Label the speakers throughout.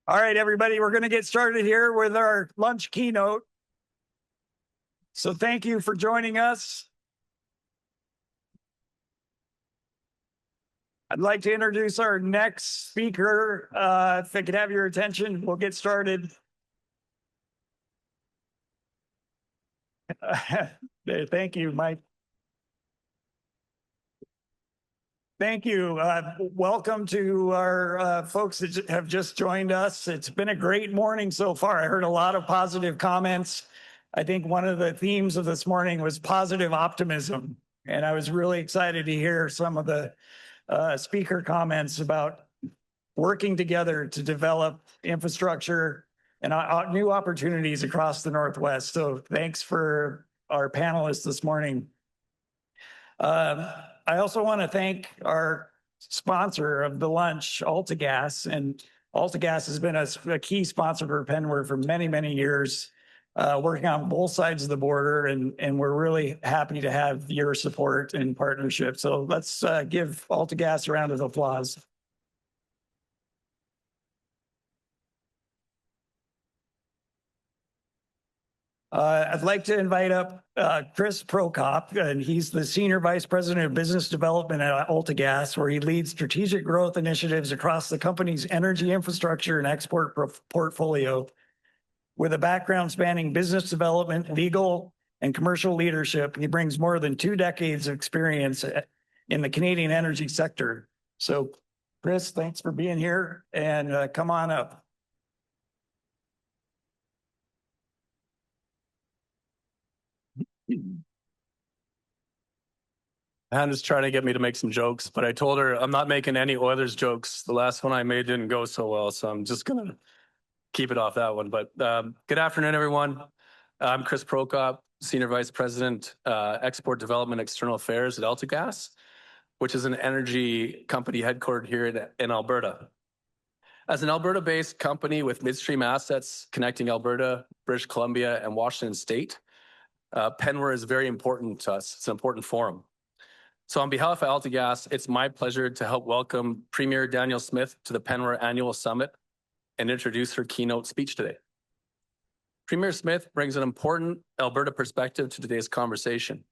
Speaker 1: All right, everybody, we're going to get started here with our lunch keynote. So thank you for joining us. I'd like to introduce our next speaker. If I could have your attention, we'll get started. Thank you, Mike. Thank you. Welcome to our folks that have just joined us. It's been a great morning so far. I heard a lot of positive comments. I think one of the themes of this morning was positive optimism. And I was really excited to hear some of the speaker comments about working together to develop infrastructure and new opportunities across the Northwest. So thanks for our panelists this morning. I also want to thank our sponsor of the lunch, AltaGas, and AltaGas has been a key sponsor for PNWER for many, many years, working on both sides of the border, and we're really happy to have your support and partnership. So let's give AltaGas a round of applause. I'd like to invite up Chris Prokop, and he's the Senior Vice President of Business Development at AltaGas, where he leads strategic growth initiatives across the company's energy infrastructure and export portfolio. With a background spanning business development, legal, and commercial leadership, he brings more than 2 decades of experience in the Canadian energy sector. So, Chris, thanks for being here, and come on up.
Speaker 2: Hannah's trying to get me to make some jokes, but I told her I'm not making any Oilers jokes. The last one I made didn't go so well, so I'm just going to keep it off that one. But good afternoon, everyone. I'm Chris Prokop, Senior Vice President, Export Development External Affairs at AltaGas, which is an energy company headquartered here in Alberta. As an Alberta-based company with midstream assets connecting Alberta, British Columbia, and Washington State, PNWER is very important to us. It's an important forum. So on behalf of AltaGas, it's my pleasure to help welcome Premier Danielle Smith to the PNWER Annual Summit and introduce her keynote speech today. Premier Smith brings an important Alberta perspective to today's conversation.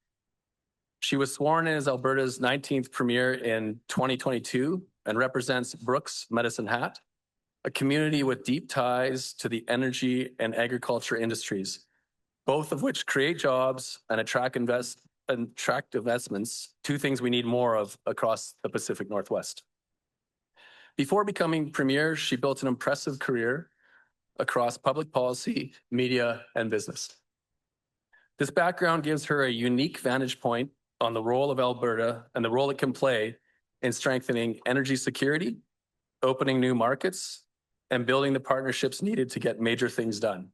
Speaker 2: She was sworn in as Alberta's 19th Premier in 2022 and represents Brooks Medicine Hat, a community with deep ties to the energy and agriculture industries, both of which create jobs and attract investments, 2 things we need more of across the Pacific Northwest. Before becoming Premier, she built an impressive career across public policy, media, and business. This background gives her a unique vantage point on the role of Alberta and the role it can play in strengthening energy security, opening new markets, and building the partnerships needed to get major things done.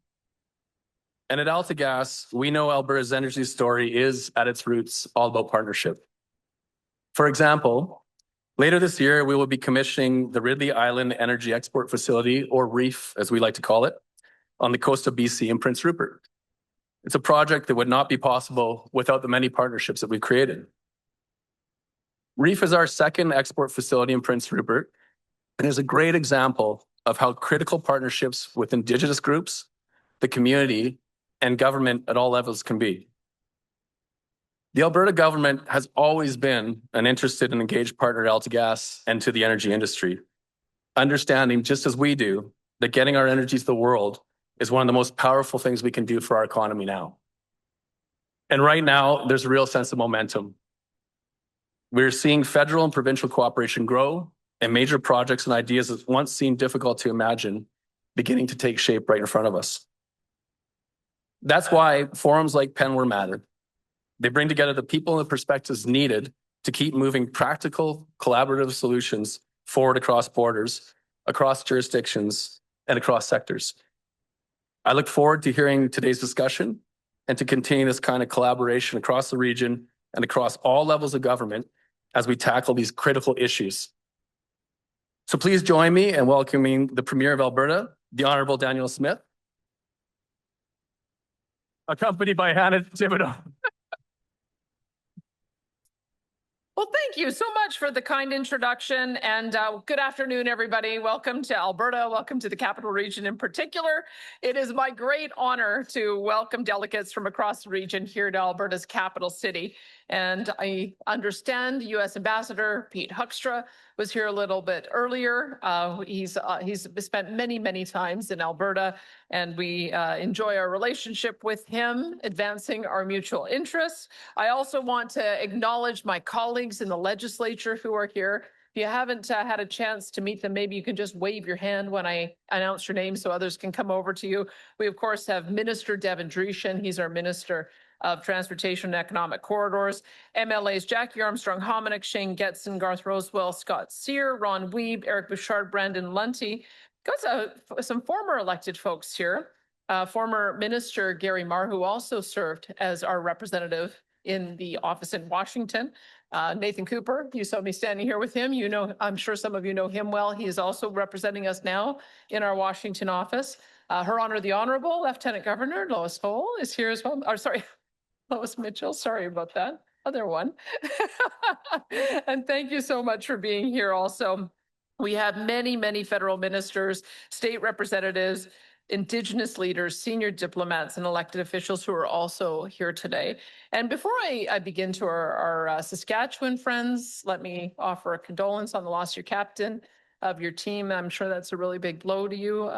Speaker 2: And at AltaGas, we know Alberta's energy story is, at its roots, all about partnership. For example, later this year, we will be commissioning the Ridley Island Energy Export Facility, or REEF, as we like to call it, on the coast of BC and Prince Rupert. It's a project that would not be possible without the many partnerships that we've created. REEF is our second export facility in Prince Rupert and is a great example of how critical partnerships with Indigenous groups, the community, and government at all levels can be. The Alberta government has always been an interested and engaged partner to AltaGas and to the energy industry, understanding, just as we do, that getting our energy to the world is one of the most powerful things we can do for our economy now. And right now, there's a real sense of momentum. We're seeing federal and provincial cooperation grow, and major projects and ideas that once seemed difficult to imagine beginning to take shape right in front of us. That's why forums like PNWER matter. They bring together the people and the perspectives needed to keep moving practical, collaborative solutions forward across borders, across jurisdictions, and across sectors. I look forward to hearing today's discussion and to continue this kind of collaboration across the region and across all levels of government as we tackle these critical issues. So please join me in welcoming the Premier of Alberta, the Honourable Danielle Smith, accompanied by Hannah Thibedeau.
Speaker 3: Well, thank you so much for the kind introduction, and good afternoon, everybody. Welcome to Alberta. Welcome to the Capital Region in particular. It is my great honor to welcome delegates from across the region here to Alberta's capital city. And I understand the U.S. Ambassador Pete Hoekstra was here a little bit earlier. He's spent many times in Alberta, and we enjoy our relationship with him, advancing our mutual interests. I also want to acknowledge my colleagues in the legislature who are here. If you haven't had a chance to meet them, maybe you can just wave your hand when I announce your name so others can come over to you. We, of course, have Minister Devin Dreeshen. He's our Minister of Transportation and Economic Corridors. MLAs Jackie Armstrong Hominick, Shane Getson, Garth Rosewell, Scott Sear, Ron Wiebe, Eric Bouchard, Brandon Lunty. Got some former elected folks here. Former Minister Gary Marr, who also served as our representative in the office in Washington. Nathan Cooper, you saw me standing here with him. You know, I'm sure some of you know him well. He is also representing us now in our Washington office. Her Honor, the Honourable Lieutenant Governor Lois Hole is here as well. Or sorry, Lois Mitchell, sorry about that. Other one. And thank you so much for being here also. We have many federal ministers, state representatives, Indigenous leaders, senior diplomats, and elected officials who are also here today. And before I begin to our Saskatchewan friends, let me offer a condolence on the loss of your captain of your team. I'm sure that's a really big blow to you.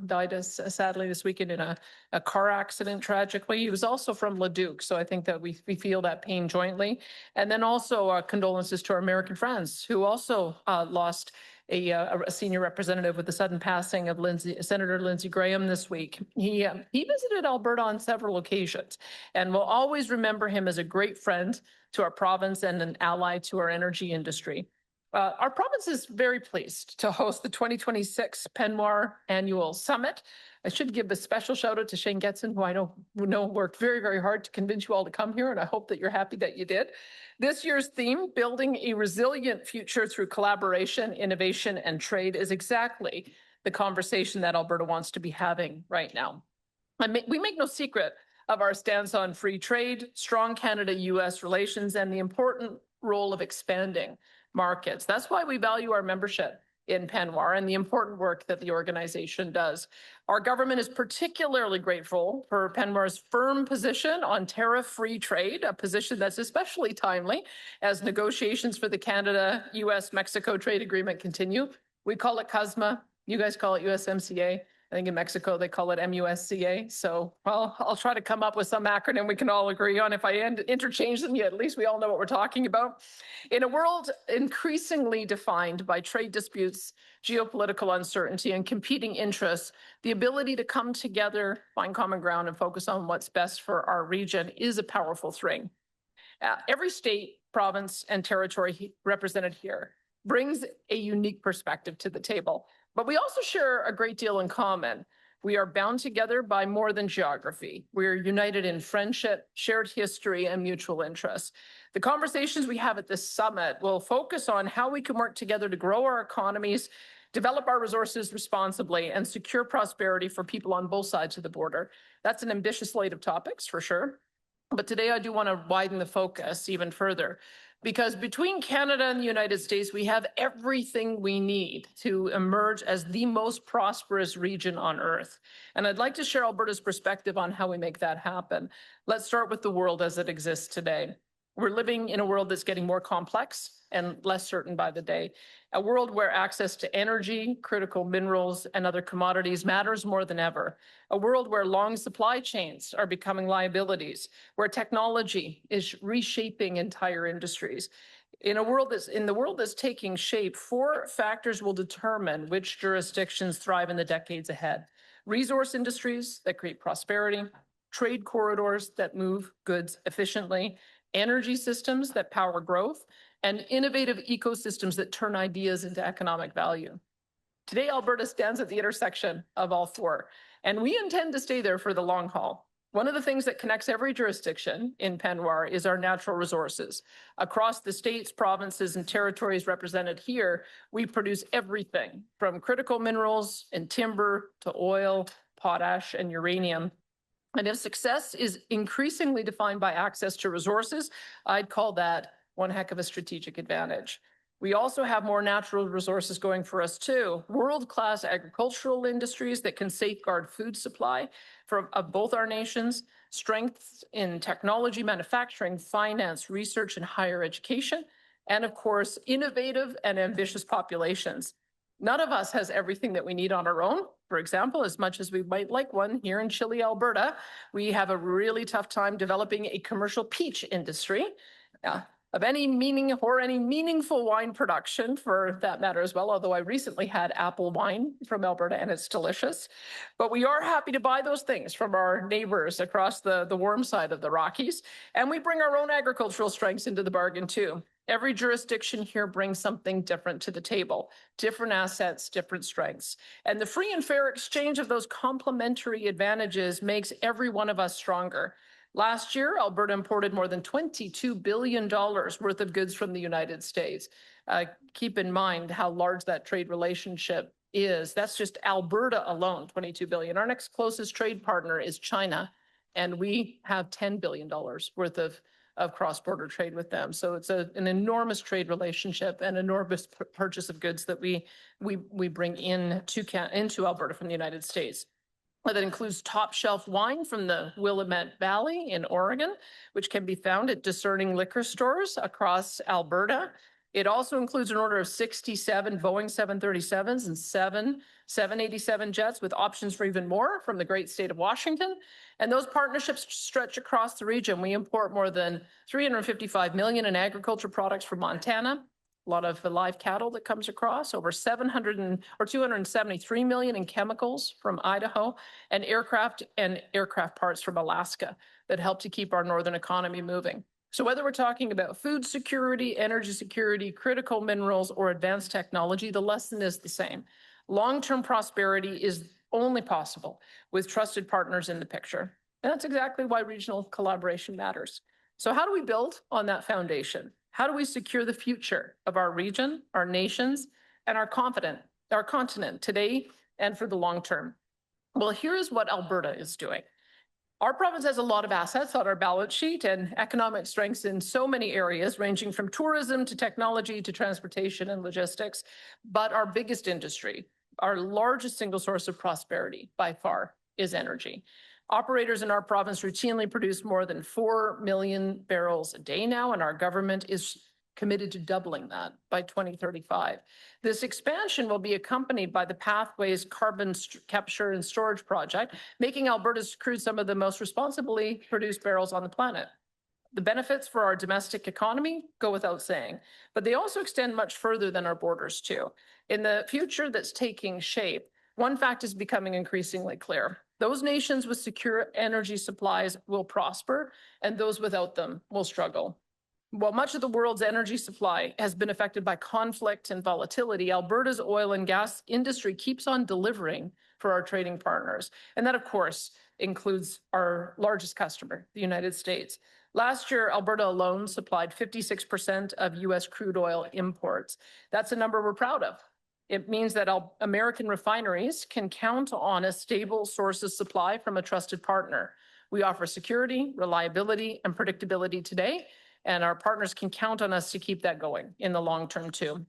Speaker 3: Died sadly this weekend in a car accident, tragically. He was also from Leduc, so I think that we feel that pain jointly. And then also condolences to our American friends who also lost a senior representative with the sudden passing of Senator Lindsey Graham this week. He visited Alberta on several occasions, and we'll always remember him as a great friend to our province and an ally to our energy industry. Our province is very pleased to host the 2026 PNWER Annual Summit. I should give a special shout out to Shane Getson, who I know worked very hard to convince you all to come here, and I hope that you're happy that you did. This year's theme, Building a Resilient Future Through Collaboration, Innovation, and Trade, is exactly the conversation that Alberta wants to be having right now. We make no secret of our stance on free trade, strong Canada-U.S. relations, and the important role of expanding markets. That's why we value our membership in PNWER and the important work that the organization does. Our government is particularly grateful for PNWER's firm position on tariff-free trade, a position that's especially timely as negotiations for the Canada-U.S.-Mexico trade agreement continue. We call it CUSMA. You guys call it USMCA. I think in Mexico, they call it MUSCA. So, well, I'll try to come up with some acronym we can all agree on. If I interchange them, at least we all know what we're talking about. In a world increasingly defined by trade disputes, geopolitical uncertainty, and competing interests, the ability to come together, find common ground, and focus on what's best for our region is a powerful thing. Every state, province, and territory represented here brings a unique perspective to the table. But we also share a great deal in common. We are bound together by more than geography. We are united in friendship, shared history, and mutual interests. The conversations we have at this summit will focus on how we can work together to grow our economies, develop our resources responsibly, and secure prosperity for people on both sides of the border. That's an ambitious slate of topics, for sure. But today I do want to widen the focus even further, because between Canada and the United States, we have everything we need to emerge as the most prosperous region on Earth. And I'd like to share Alberta's perspective on how we make that happen. Let's start with the world as it exists today. We're living in a world that's getting more complex and less certain by the day. A world where access to energy, critical minerals, and other commodities matters more than ever. A world where long supply chains are becoming liabilities, where technology is reshaping entire industries. In the world that's taking shape, 4 factors will determine which jurisdictions thrive in the decades ahead. Resource industries that create prosperity, trade corridors that move goods efficiently, energy systems that power growth, and innovative ecosystems that turn ideas into economic value. Today, Alberta stands at the intersection of all 4, and we intend to stay there for the long haul. One of the things that connects every jurisdiction in PNWER is our natural resources. Across the states, provinces, and territories represented here, we produce everything from critical minerals and timber to oil, potash, and uranium. And if success is increasingly defined by access to resources, I'd call that one heck of a strategic advantage. We also have more natural resources going for us too. World-class agricultural industries that can safeguard food supply of both our nations, strengths in technology, manufacturing, finance, research, and higher education, and of course, innovative and ambitious populations. None of us has everything that we need on our own. For example, as much as we might like one here in chilly Alberta, we have a really tough time developing a commercial peach industry. Of any meaning or any meaningful wine production for that matter as well, although I recently had apple wine from Alberta and it's delicious. But we are happy to buy those things from our neighbors across the warm side of the Rockies. And we bring our own agricultural strengths into the bargain too. Every jurisdiction here brings something different to the table, different assets, different strengths. And the free and fair exchange of those complementary advantages makes every one of us stronger. Last year, Alberta imported more than $22 billion worth of goods from the United States. Keep in mind how large that trade relationship is. That's just Alberta alone, $22 billion. Our next closest trade partner is China, and we have $10 billion worth of cross-border trade with them. So it's an enormous trade relationship and enormous purchase of goods that we bring into Alberta from the United States. That includes top shelf wine from the Willamette Valley in Oregon, which can be found at discerning liquor stores across Alberta. It also includes an order of 67 Boeing 737s and 7 787 jets with options for even more from the great state of Washington. And those partnerships stretch across the region. We import more than $355 million in agriculture products from Montana, a lot of the live cattle that comes across, over $273 million in chemicals from Idaho, and aircraft parts from Alaska that help to keep our northern economy moving. So whether we're talking about food security, energy security, critical minerals, or advanced technology, the lesson is the same. Long-term prosperity is only possible with trusted partners in the picture. And that's exactly why regional collaboration matters. So how do we build on that foundation? How do we secure the future of our region, our nations, and our continent today and for the long term? Well, here's what Alberta is doing. Our province has a lot of assets on our balance sheet and economic strengths in so many areas, ranging from tourism to technology to transportation and logistics. But our biggest industry, our largest single source of prosperity by far, is energy. Operators in our province routinely produce more than 4 million barrels a day now, and our government is committed to doubling that by 2035. This expansion will be accompanied by the Pathways Carbon Capture and Storage Project, making Alberta's crude some of the most responsibly produced barrels on the planet. The benefits for our domestic economy go without saying, but they also extend much further than our borders too. In the future that's taking shape, one fact is becoming increasingly clear. Those nations with secure energy supplies will prosper, and those without them will struggle. While much of the world's energy supply has been affected by conflict and volatility, Alberta's oil and gas industry keeps on delivering for our trading partners. And that, of course, includes our largest customer, the United States. Last year, Alberta alone supplied 56% of U.S. crude oil imports. That's a number we're proud of. It means that American refineries can count on a stable source of supply from a trusted partner. We offer security, reliability, and predictability today, and our partners can count on us to keep that going in the long term too.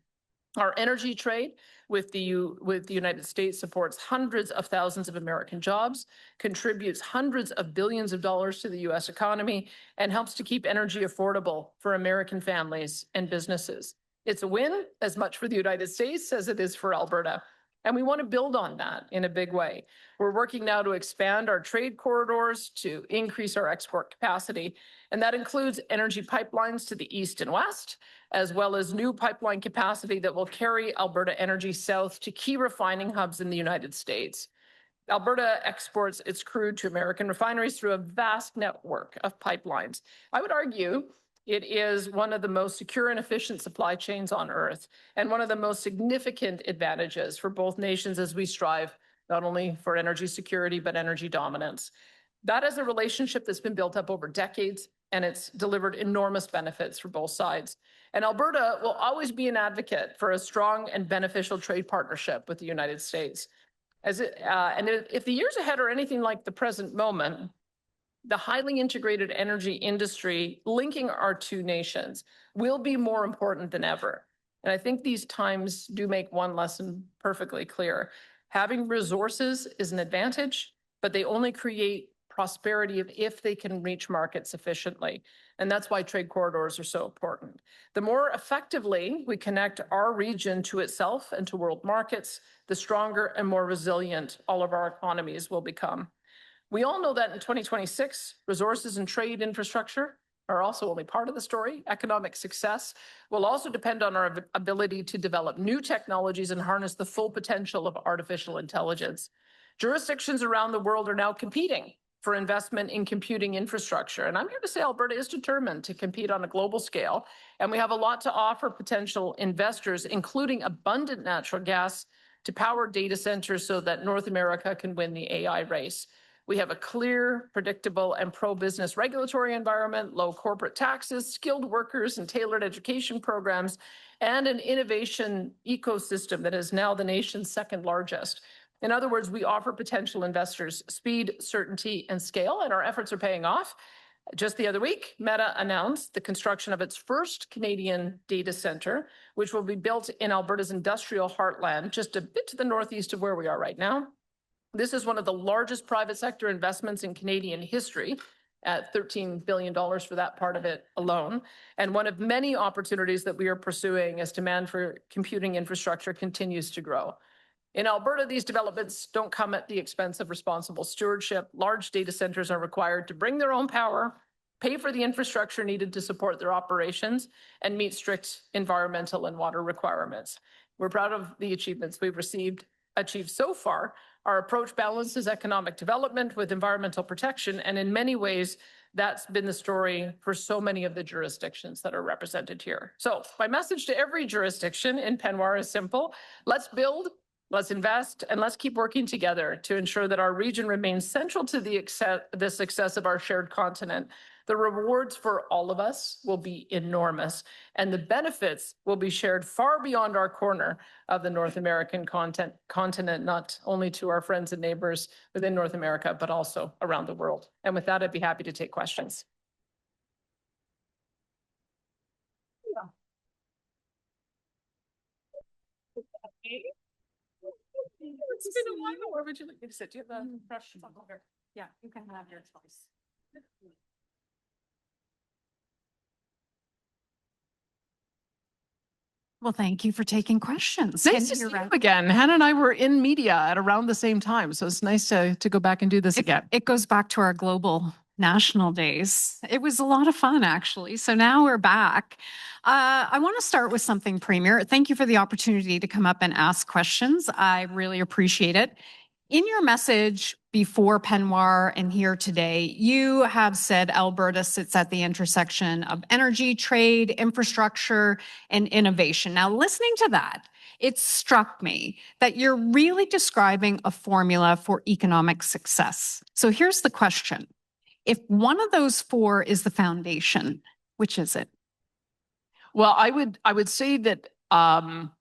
Speaker 3: Our energy trade with the United States supports hundreds of thousands of American jobs, contributes hundreds of billions of dollars to the U.S. economy, and helps to keep energy affordable for American families and businesses. It's a win as much for the United States as it is for Alberta. And we want to build on that in a big way. We're working now to expand our trade corridors to increase our export capacity. And that includes energy pipelines to the east and west, as well as new pipeline capacity that will carry Alberta energy south to key refining hubs in the United States. Alberta exports its crude to American refineries through a vast network of pipelines. I would argue it is one of the most secure and efficient supply chains on Earth, and one of the most significant advantages for both nations as we strive not only for energy security, but energy dominance. That is a relationship that's been built up over decades, and it's delivered enormous benefits for both sides. And Alberta will always be an advocate for a strong and beneficial trade partnership with the United States. And if the years ahead are anything like the present moment, the highly integrated energy industry linking our two nations will be more important than ever. And I think these times do make one lesson perfectly clear. Having resources is an advantage, but they only create prosperity if they can reach markets efficiently. And that's why trade corridors are so important. The more effectively we connect our region to itself and to world markets, the stronger and more resilient all of our economies will become. We all know that in 2026, resources and trade infrastructure are also only part of the story. Economic success will also depend on our ability to develop new technologies and harness the full potential of artificial intelligence. Jurisdictions around the world are now competing for investment in computing infrastructure. And I'm here to say Alberta is determined to compete on a global scale. And we have a lot to offer potential investors, including abundant natural gas to power data centers so that North America can win the AI race. We have a clear, predictable, and pro-business regulatory environment, low corporate taxes, skilled workers, and tailored education programs, and an innovation ecosystem that is now the nation's second largest. In other words, we offer potential investors speed, certainty, and scale, and our efforts are paying off. Just the other week, Meta announced the construction of its first Canadian data center, which will be built in Alberta's industrial heartland, just a bit to the northeast of where we are right now. This is one of the largest private sector investments in Canadian history, at $13 billion for that part of it alone, and one of many opportunities that we are pursuing as demand for computing infrastructure continues to grow. In Alberta, these developments don't come at the expense of responsible stewardship. Large data centers are required to bring their own power, pay for the infrastructure needed to support their operations, and meet strict environmental and water requirements. We're proud of the achievements we've achieved so far. Our approach balances economic development with environmental protection, and in many ways, that's been the story for so many of the jurisdictions that are represented here. So my message to every jurisdiction in PNWER is simple. Let's build, let's invest, and let's keep working together to ensure that our region remains central to the success of our shared continent. The rewards for all of us will be enormous, and the benefits will be shared far beyond our corner of the North American continent, not only to our friends and neighbors within North America, but also around the world. And with that, I'd be happy to take questions. It's been a while. Where would you like me to sit? Do you have the brush? Yeah, you can have your choice.
Speaker 4: Well, thank you for taking questions.
Speaker 3: Nice to see you again. Hannah and I were in media at around the same time, so it's nice to go back and do this again.
Speaker 4: It goes back to our global national days. It was a lot of fun, actually. So now we're back. I want to start with something, Premier. Thank you for the opportunity to come up and ask questions. I really appreciate it. In your message before PNWER and here today, you have said Alberta sits at the intersection of energy, trade, infrastructure, and innovation. Now, listening to that, it struck me that you're really describing a formula for economic success. So here's the question. If one of those four is the foundation, which is it?
Speaker 3: Well, I would say that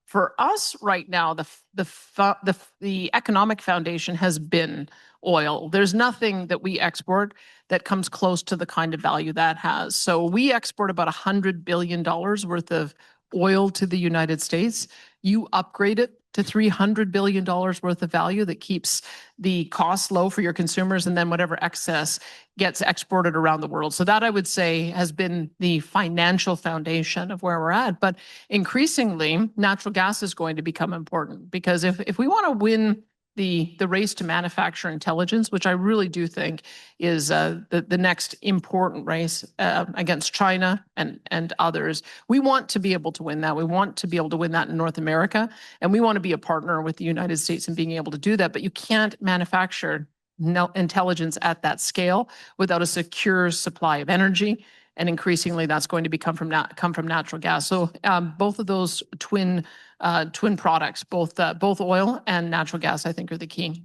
Speaker 3: for us right now, the economic foundation has been oil. There's nothing that we export that comes close to the kind of value that has. So we export about $100 billion worth of oil to the United States. You upgrade it to $300 billion worth of value that keeps the cost low for your consumers, and then whatever excess gets exported around the world. So that, I would say, has been the financial foundation of where we're at. But increasingly, natural gas is going to become important, because if we want to win the race to manufacture intelligence, which I really do think is the next important race against China and others, we want to be able to win that. We want to be able to win that in North America, and we want to be a partner with the United States in being able to do that. But you can't manufacture intelligence at that scale without a secure supply of energy. And increasingly, that's going to come from natural gas. So both of those twin products, both oil and natural gas, I think, are the key.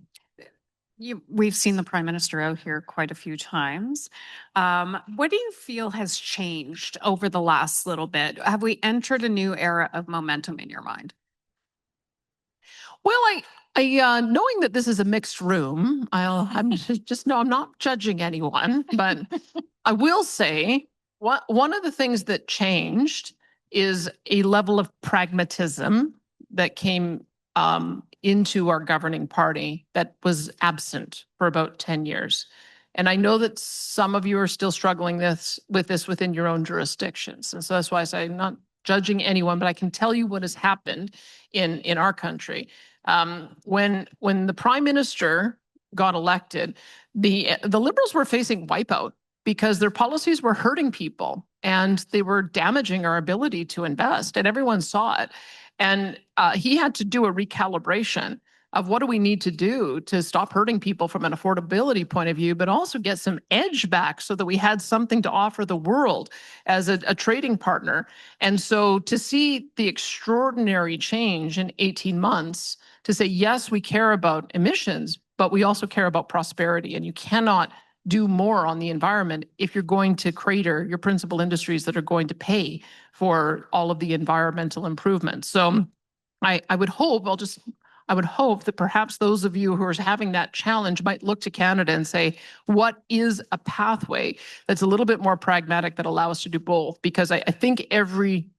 Speaker 4: We've seen the Prime Minister out here quite a few times. What do you feel has changed over the last little bit? Have we entered a new era of momentum in your mind?
Speaker 3: Well, Knowing that this is a mixed room, I'm just no, I'm not judging anyone, but I will say one of the things that changed is a level of pragmatism that came into our governing party that was absent for about 10 years. And I know that some of you are still struggling with this within your own jurisdictions. And so that's why I say I'm not judging anyone, but I can tell you what has happened in our country. When the Prime Minister got elected, the Liberals were facing wipeout because their policies were hurting people and they were damaging our ability to invest, and everyone saw it. And he had to do a recalibration of what do we need to do to stop hurting people from an affordability point of view, but also get some edge back so that we had something to offer the world as a trading partner. And so to see the extraordinary change in 18 months, to say, yes, we care about emissions, but we also care about prosperity. And you cannot do more on the environment if you're going to crater your principal industries that are going to pay for all of the environmental improvements. So I would hope, I would hope that perhaps those of you who are having that challenge might look to Canada and say, what is a pathway that's a little bit more pragmatic that allows us to do both? Because I think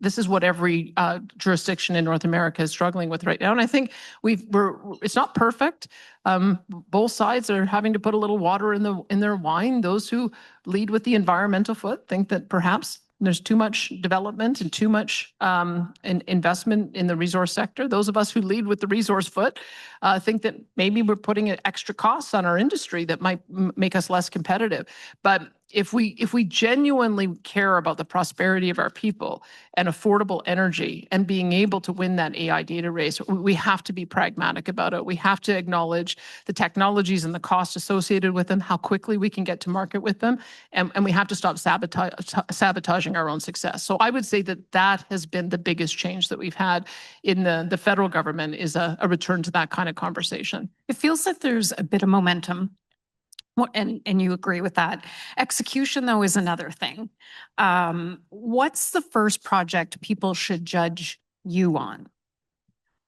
Speaker 3: this is what every jurisdiction in North America is struggling with right now. And I think it's not perfect. Both sides are having to put a little water in their wine. Those who lead with the environmental foot think that perhaps there's too much development and too much investment in the resource sector. Those of us who lead with the resource foot think that maybe we're putting extra costs on our industry that might make us less competitive. But if we genuinely care about the prosperity of our people and affordable energy and being able to win that AI data race, we have to be pragmatic about it. We have to acknowledge the technologies and the cost associated with them, how quickly we can get to market with them, and we have to stop sabotaging our own success. So I would say that has been the biggest change that we've had in the federal government, is a return to that kind of conversation.
Speaker 4: It feels like there's a bit of momentum. And you agree with that. Execution, though, is another thing. What's the first project people should judge you on?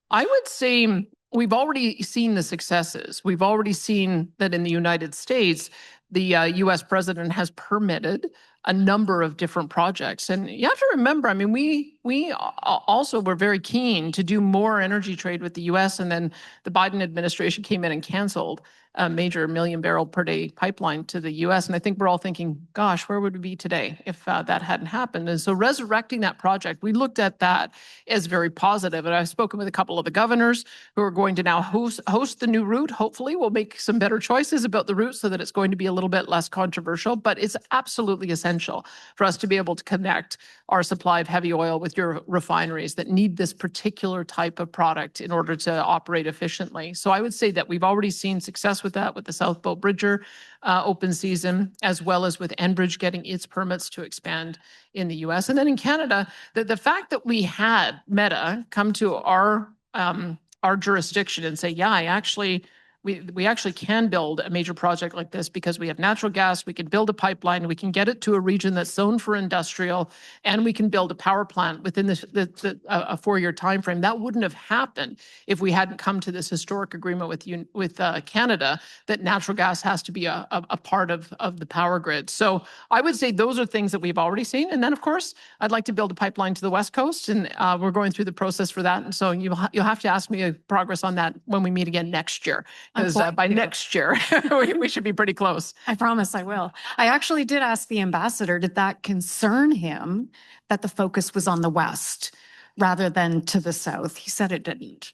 Speaker 3: I would say we've already seen the successes. We've already seen that in the United States, the U.S. president has permitted a number of different projects. And you have to remember, I mean, we also were very keen to do more energy trade with the U.S. And then the Biden administration came in and canceled a major 1 million barrel per day pipeline to the U.S. And I think we're all thinking, gosh, where would we be today if that hadn't happened? And so resurrecting that project, we looked at that as very positive. And I've spoken with a couple of the governors who are going to now host the new route. Hopefully we'll make some better choices about the route so that it's going to be a little bit less controversial, but it's absolutely essential for us to be able to connect our supply of heavy oil with your refineries that need this particular type of product in order to operate efficiently. So I would say that we've already seen success with that, with the South Bow Bridger open season, as well as with Enbridge getting its permits to expand in the U.S. And then in Canada, the fact that we had Meta come to our jurisdiction and say, yeah, we actually can build a major project like this because we have natural gas, we can build a pipeline, we can get it to a region that's zoned for industrial, and we can build a power plant within a 4-year time frame. That wouldn't have happened if we hadn't come to this historic agreement with Canada that natural gas has to be a part of the power grid. So I would say those are things that we've already seen. And then, of course, I'd like to build a pipeline to the West Coast, and we're going through the process for that. And so you'll have to ask me a progress on that when we meet again next year. Because by next year, we should be pretty close.
Speaker 4: I promise I will. I actually did ask the ambassador, did that concern him that the focus was on the West rather than to the South? He said it didn't.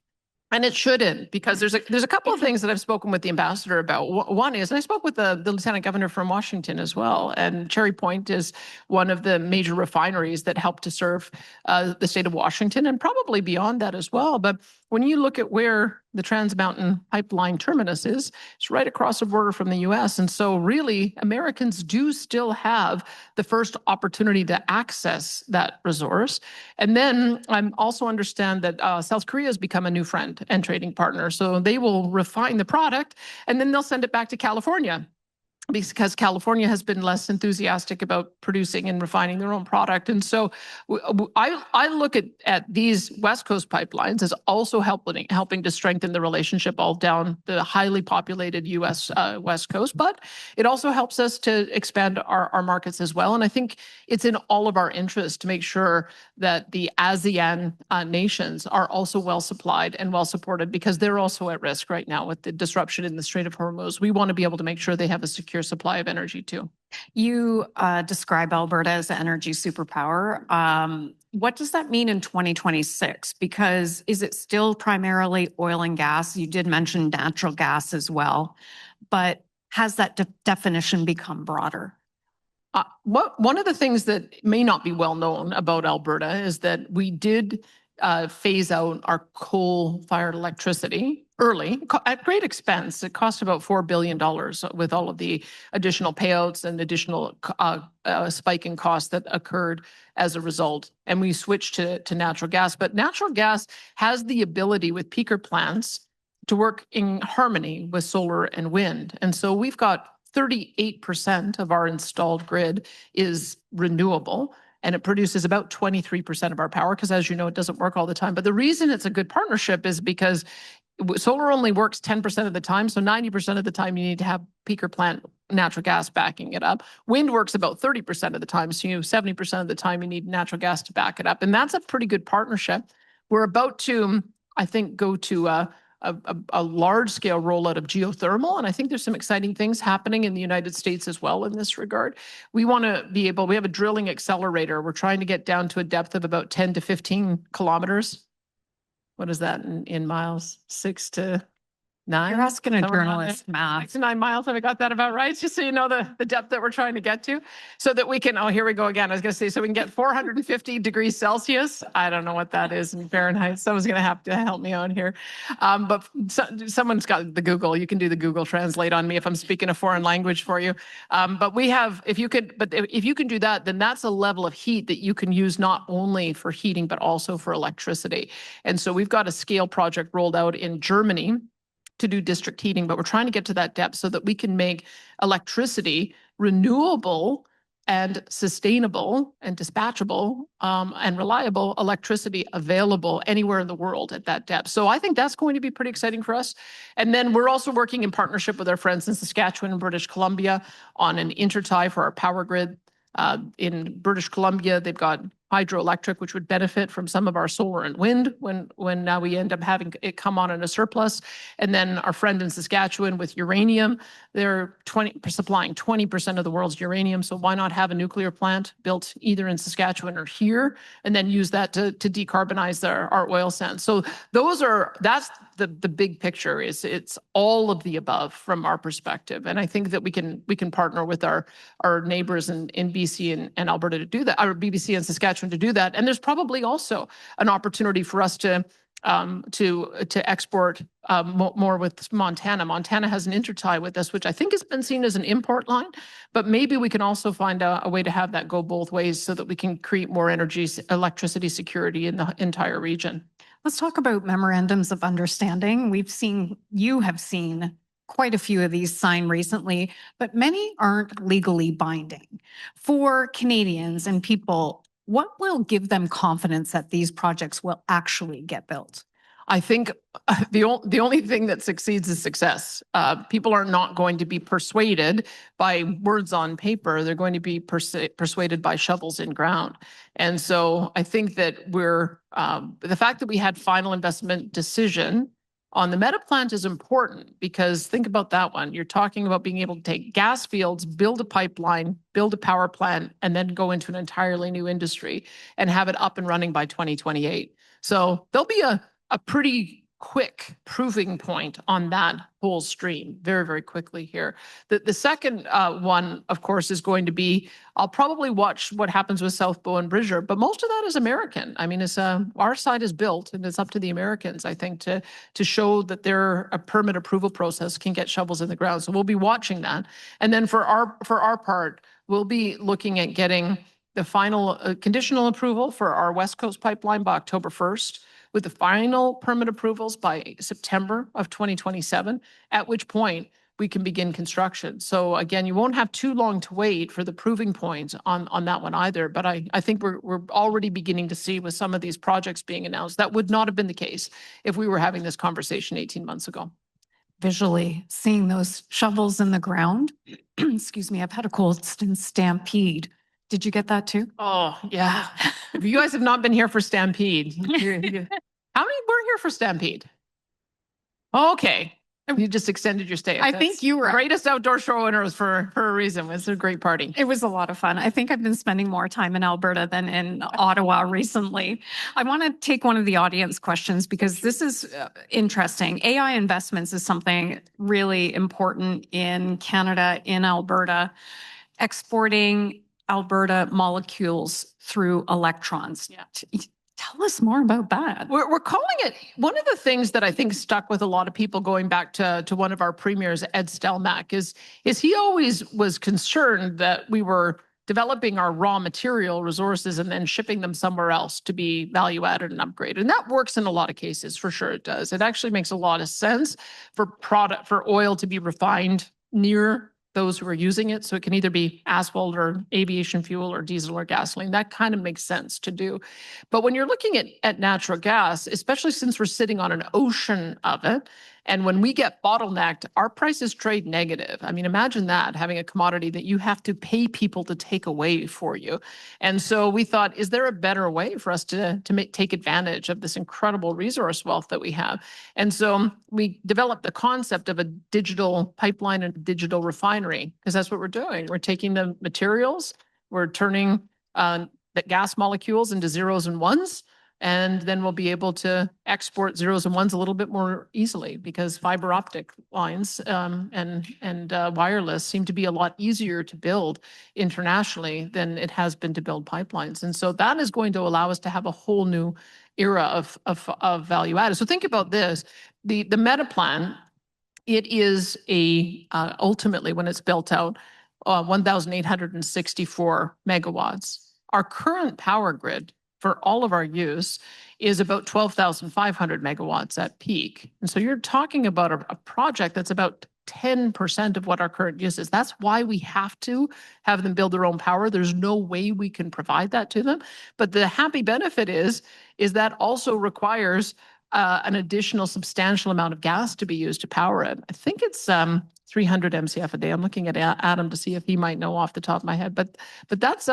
Speaker 3: And it shouldn't, because there's a couple of things that I've spoken with the ambassador about. One is, and I spoke with the lieutenant governor from Washington as well, and Cherry Point is one of the major refineries that help to serve the state of Washington and probably beyond that as well. But when you look at where the Trans Mountain Pipeline terminus is, it's right across the border from the U.S. And so really, Americans do still have the first opportunity to access that resource. And then I also understand that South Korea has become a new friend and trading partner. So they will refine the product and then they'll send it back to California. because California has been less enthusiastic about producing and refining their own product. And so I look at these West Coast pipelines as also helping to strengthen the relationship all down the highly populated U.S. West Coast, but it also helps us to expand our markets as well. And I think it's in all of our interest to make sure that the ASEAN nations are also well supplied and well supported, because they're also at risk right now with the disruption in the Strait of Hormuz. We want to be able to make sure they have a secure supply of energy too.
Speaker 4: You describe Alberta as an energy superpower. What does that mean in 2026? Because is it still primarily oil and gas? You did mention natural gas as well, but has that definition become broader?
Speaker 3: One of the things that may not be well known about Alberta is that we did phase out our coal-fired electricity early at great expense. It cost about $4 billion with all of the additional payouts and additional spike in costs that occurred as a result. And we switched to natural gas. But natural gas has the ability with peaker plants to work in harmony with solar and wind. And so we've got 38% of our installed grid is renewable, and it produces about 23% of our power, because as you know, it doesn't work all the time. But the reason it's a good partnership is because solar only works 10% of the time. So 90% of the time you need to have peaker plant natural gas backing it up. Wind works about 30% of the time. So 70% of the time you need natural gas to back it up. And that's a pretty good partnership. We're about to, I think, go to a large-scale rollout of geothermal. And I think there's some exciting things happening in the United States as well in this regard. We want to be able, we have a drilling accelerator. We're trying to get down to a depth of about 10 to 15 kilometers. What is that in miles? 6 to 9?
Speaker 4: You're asking a
Speaker 3: Somewhere around
Speaker 4: journalist
Speaker 3: there.
Speaker 4: math.
Speaker 3: 6 to 9 miles. Have I got that about right? Just so you know the depth that we're trying to get to, so that we can, oh, here we go again. I was going to say, so we can get 450 degrees Celsius. I don't know what that is in Fahrenheit. Someone's going to have to help me out here. But someone's got the Google. You can do the Google Translate on me if I'm speaking a foreign language for you. But we have, if you can do that, then that's a level of heat that you can use not only for heating, but also for electricity. And so we've got a scale project rolled out in Germany to do district heating, but we're trying to get to that depth so that we can make electricity renewable and sustainable and dispatchable and reliable electricity available anywhere in the world at that depth. So I think that's going to be pretty exciting for us. And then we're also working in partnership with our friends in Saskatchewan and British Columbia on an intertie for our power grid. In British Columbia, they've got hydroelectric, which would benefit from some of our solar and wind when now we end up having it come on in a surplus. And then our friend in Saskatchewan with uranium, they're supplying 20% of the world's uranium. So why not have a nuclear plant built either in Saskatchewan or here, and then use that to decarbonize our oil sands? So that's the big picture. It's all of the above from our perspective. And I think that we can partner with our neighbors in BC and Alberta to do that, or BBC and Saskatchewan to do that. And there's probably also an opportunity for us to export more with Montana. Montana has an intertie with us, which I think has been seen as an import line, but maybe we can also find a way to have that go both ways so that we can create more electricity security in the entire region.
Speaker 4: Let's talk about memorandums of understanding. You have seen quite a few of these signed recently, but many aren't legally binding. For Canadians and people, what will give them confidence that these projects will actually get built?
Speaker 3: I think the only thing that succeeds is success. People are not going to be persuaded by words on paper. They're going to be persuaded by shovels in ground. And so I think that the fact that we had final investment decision on the meta plant is important, because think about that one. You're talking about being able to take gas fields, build a pipeline, build a power plant, and then go into an entirely new industry and have it up and running by 2028. So there'll be a pretty quick proving point on that whole stream very, very quickly here. The second one, of course, is going to be, I'll probably watch what happens with South Bow and Bridger, but most of that is American. I mean, our side is built, and it's up to the Americans, I think, to show that a permit approval process can get shovels in the ground. So we'll be watching that. And then for our part, we'll be looking at getting the final conditional approval for our West Coast pipeline by October 1st. With the final permit approvals by September of 2027, at which point we can begin construction. So again, you won't have too long to wait for the proving point on that one either. But I think we're already beginning to see with some of these projects being announced, that would not have been the case if we were having this conversation 18 months ago.
Speaker 4: Visually seeing those shovels in the ground. Excuse me, I've had a cold stampede. Did you get that too?
Speaker 3: Oh, yeah. If you guys have not been here for Stampede, how many were here for Stampede? Okay. You just extended your stay.
Speaker 4: I think you were.
Speaker 3: Greatest outdoor show owners for a reason. It was a great party.
Speaker 4: It was a lot of fun. I think I've been spending more time in Alberta than in Ottawa recently. I want to take one of the audience questions because this is interesting. AI investments is something really important in Canada, in Alberta, exporting Alberta molecules through electrons.
Speaker 3: Yeah.
Speaker 4: Tell us more about that.
Speaker 3: We're calling it, one of the things that I think stuck with a lot of people going back to one of our premiers, Ed Stelmach, is he always was concerned that we were developing our raw material resources and then shipping them somewhere else to be value added and upgraded. And that works in a lot of cases, for sure it does. It actually makes a lot of sense for oil to be refined near those who are using it. So it can either be asphalt or aviation fuel or diesel or gasoline. That kind of makes sense to do. But when you're looking at natural gas, especially since we're sitting on an ocean of it, and when we get bottlenecked, our prices trade negative. I mean, imagine that, having a commodity that you have to pay people to take away for you. And so we thought, is there a better way for us to take advantage of this incredible resource wealth that we have? And so we developed the concept of a digital pipeline and a digital refinery, because that's what we're doing. We're taking the materials, we're turning the gas molecules into zeros and ones, and then we'll be able to export zeros and ones a little bit more easily because fiber optic lines and wireless seem to be a lot easier to build internationally than it has been to build pipelines. And so that is going to allow us to have a whole new era of value added. So think about this, the meta plan, it is ultimately when it's built out, 1,864 megawatts. Our current power grid for all of our use is about 12,500 megawatts at peak. And so you're talking about a project that's about 10% of what our current use is. That's why we have to have them build their own power. There's no way we can provide that to them. But the happy benefit is that also requires an additional substantial amount of gas to be used to power it. I think it's 300 MCF a day. I'm looking at Adam to see if he might know off the top of my head, but that's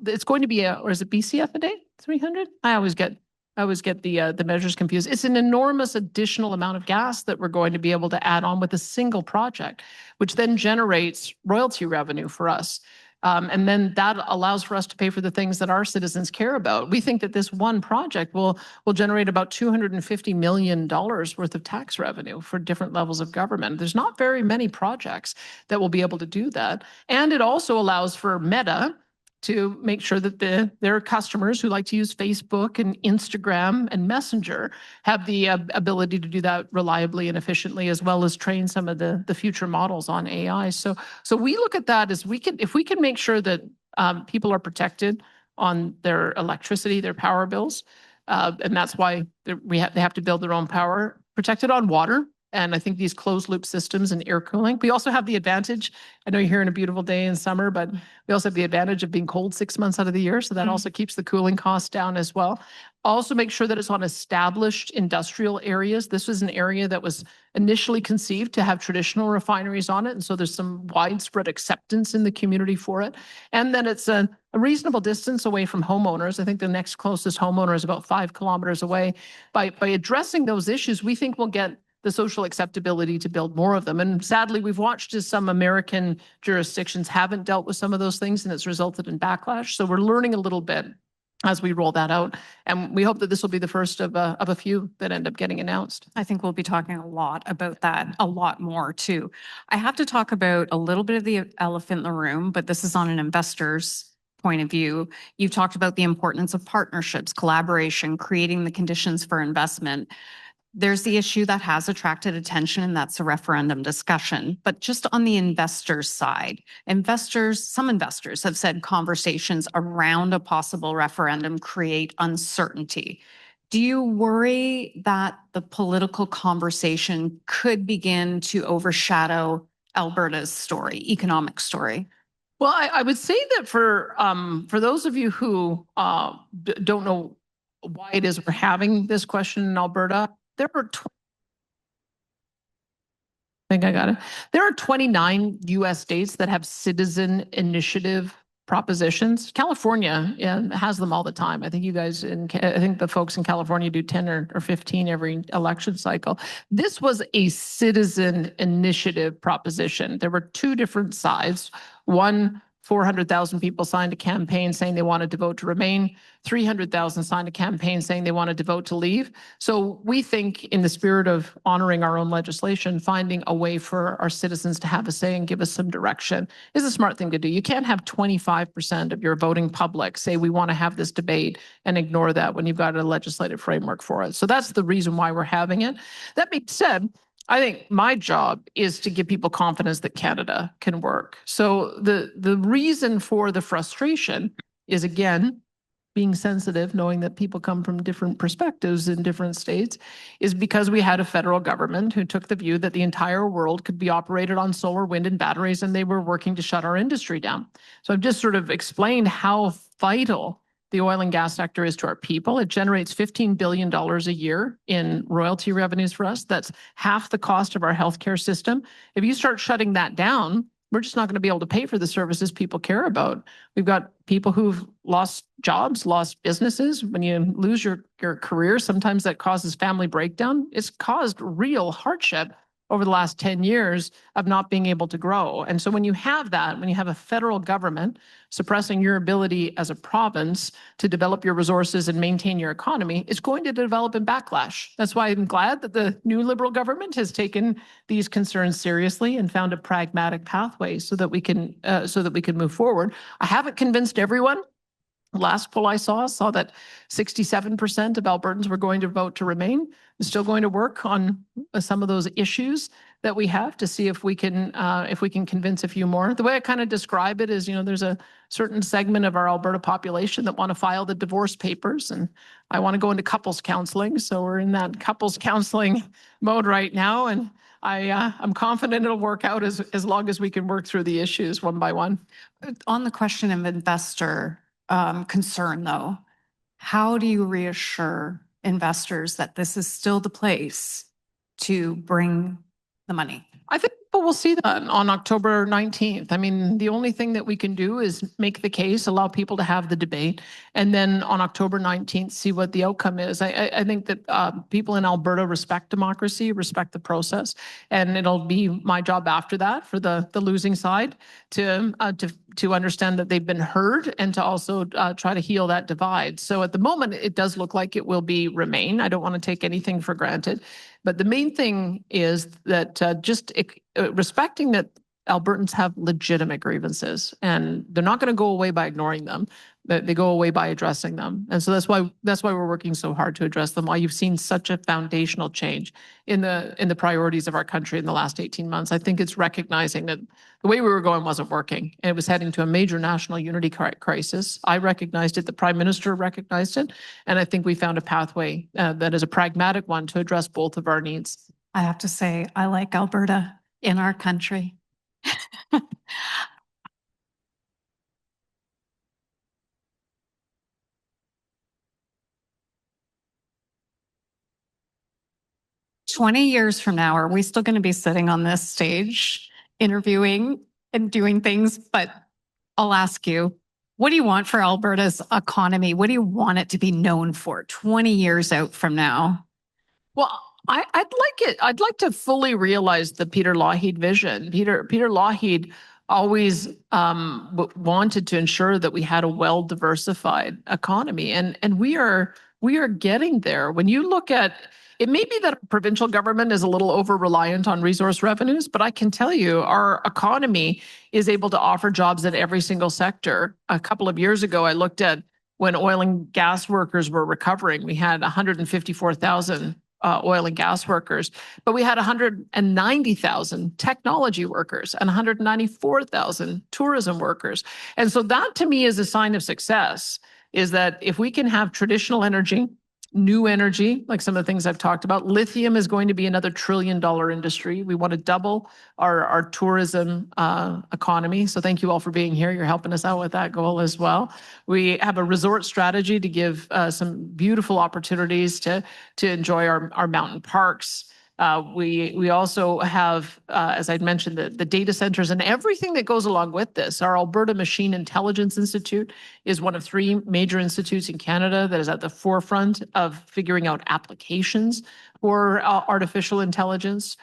Speaker 3: it's going to be or is it BCF a day? 300? I always get the measures confused. It's an enormous additional amount of gas that we're going to be able to add on with a single project, which then generates royalty revenue for us. And then that allows for us to pay for the things that our citizens care about. We think that this one project will generate about $250 million worth of tax revenue for different levels of government. There's not very many projects that will be able to do that. And it also allows for Meta to make sure that their customers who like to use Facebook and Instagram and Messenger have the ability to do that reliably and efficiently, as well as train some of the future models on AI. So we look at that as if we can make sure that people are protected on their electricity, their power bills, and that's why they have to build their own power, protected on water. And I think these closed loop systems and air cooling, we also have the advantage. I know you're here on a beautiful day in summer, but we also have the advantage of being cold 6 months out of the year. So that also keeps the cooling costs down as well. Also make sure that it's on established industrial areas. This was an area that was initially conceived to have traditional refineries on it. And so there's some widespread acceptance in the community for it. And then it's a reasonable distance away from homeowners. I think the next closest homeowner is about 5 kilometers away. By addressing those issues, we think we'll get the social acceptability to build more of them. And sadly, we've watched as some American jurisdictions haven't dealt with some of those things, and it's resulted in backlash. So we're learning a little bit as we roll that out. And we hope that this will be the first of a few that end up getting announced.
Speaker 4: I think we'll be talking a lot about that, a lot more too. I have to talk about a little bit of the elephant in the room, but this is on an investor's point of view. You've talked about the importance of partnerships, collaboration, creating the conditions for investment. There's the issue that has attracted attention, and that's a referendum discussion. But just on the investors' side, some investors have said conversations around a possible referendum create uncertainty. Do you worry that the political conversation could begin to overshadow Alberta's story, economic story?
Speaker 3: Well, I would say that for those of you who don't know why it is we're having this question in Alberta, there are I think I got it. There are 29 U.S. states that have citizen initiative propositions. California has them all the time. I think you guys, I think the folks in California do 10 or 15 every election cycle. This was a citizen initiative proposition. There were two different sides. One, 400,000 people signed a campaign saying they wanted to vote to remain. 300,000 signed a campaign saying they wanted to vote to leave. So we think, in the spirit of honoring our own legislation, finding a way for our citizens to have a say and give us some direction is a smart thing to do. You can't have 25% of your voting public say we want to have this debate and ignore that when you've got a legislative framework for it. So that's the reason why we're having it. That being said, I think my job is to give people confidence that Canada can work. So the reason for the frustration is, again, being sensitive, knowing that people come from different perspectives in different states, is because we had a federal government who took the view that the entire world could be operated on solar, wind, and batteries, and they were working to shut our industry down. So I've just sort of explained how vital the oil and gas sector is to our people. It generates $15 billion a year in royalty revenues for us. That's half the cost of our healthcare system. If you start shutting that down, we're just not going to be able to pay for the services people care about. We've got people who've lost jobs, lost businesses. When you lose your career, sometimes that causes family breakdown. It's caused real hardship over the last 10 years of not being able to grow. And so when you have that, when you have a federal government suppressing your ability as a province to develop your resources and maintain your economy, it's going to develop in backlash. That's why I'm glad that the new Liberal government has taken these concerns seriously and found a pragmatic pathway so that we can move forward. I haven't convinced everyone. Last poll I saw that 67% of Albertans were going to vote to remain. I'm still going to work on some of those issues that we have to see if we can convince a few more. The way I kind of describe it is, there's a certain segment of our Alberta population that want to file the divorce papers, and I want to go into couples counseling. So we're in that couples counseling mode right now, and I'm confident it'll work out as long as we can work through the issues one by one.
Speaker 4: On the question of investor concern, though, how do you reassure investors that this is still the place to bring the money?
Speaker 3: I think people will see that on October 19th. I mean, the only thing that we can do is make the case, allow people to have the debate, and then on October 19th, see what the outcome is. I think that people in Alberta respect democracy, respect the process, and it'll be my job after that for the losing side to understand that they've been heard and to also try to heal that divide. So at the moment, it does look like it will be remain. I don't want to take anything for granted. But the main thing is that respecting that Albertans have legitimate grievances, and they're not going to go away by ignoring them. They go away by addressing them. And so that's why we're working so hard to address them, why you've seen such a foundational change in the priorities of our country in the last 18 months. I think it's recognizing that the way we were going wasn't working, and it was heading to a major national unity crisis. I recognized it, the Prime Minister recognized it, and I think we found a pathway that is a pragmatic one to address both of our needs.
Speaker 4: I have to say, I like Alberta in our country. 20 years from now, are we still going to be sitting on this stage interviewing and doing things? But I'll ask you, what do you want for Alberta's economy? What do you want it to be known for 20 years out from now?
Speaker 3: Well, I'd like to fully realize the Peter Lougheed vision. Peter Lougheed always wanted to ensure that we had a well-diversified economy, and we are getting there. When you look at it, may be that provincial government is a little over-reliant on resource revenues, but I can tell you our economy is able to offer jobs in every single sector. A couple of years ago, I looked at when oil and gas workers were recovering. We had 154,000 oil and gas workers, but we had 190,000 technology workers and 194,000 tourism workers. And so that to me is a sign of success, is that if we can have traditional energy new energy, like some of the things I've talked about. Lithium is going to be another $1 trillion industry. We want to double our tourism economy. So thank you all for being here. You're helping us out with that goal as well. We have a resort strategy to give some beautiful opportunities to enjoy our mountain parks. We also have, as I'd mentioned, the data centers and everything that goes along with this. Our Alberta Machine Intelligence Institute is one of 3 major institutes in Canada that is at the forefront of figuring out applications for artificial intelligence,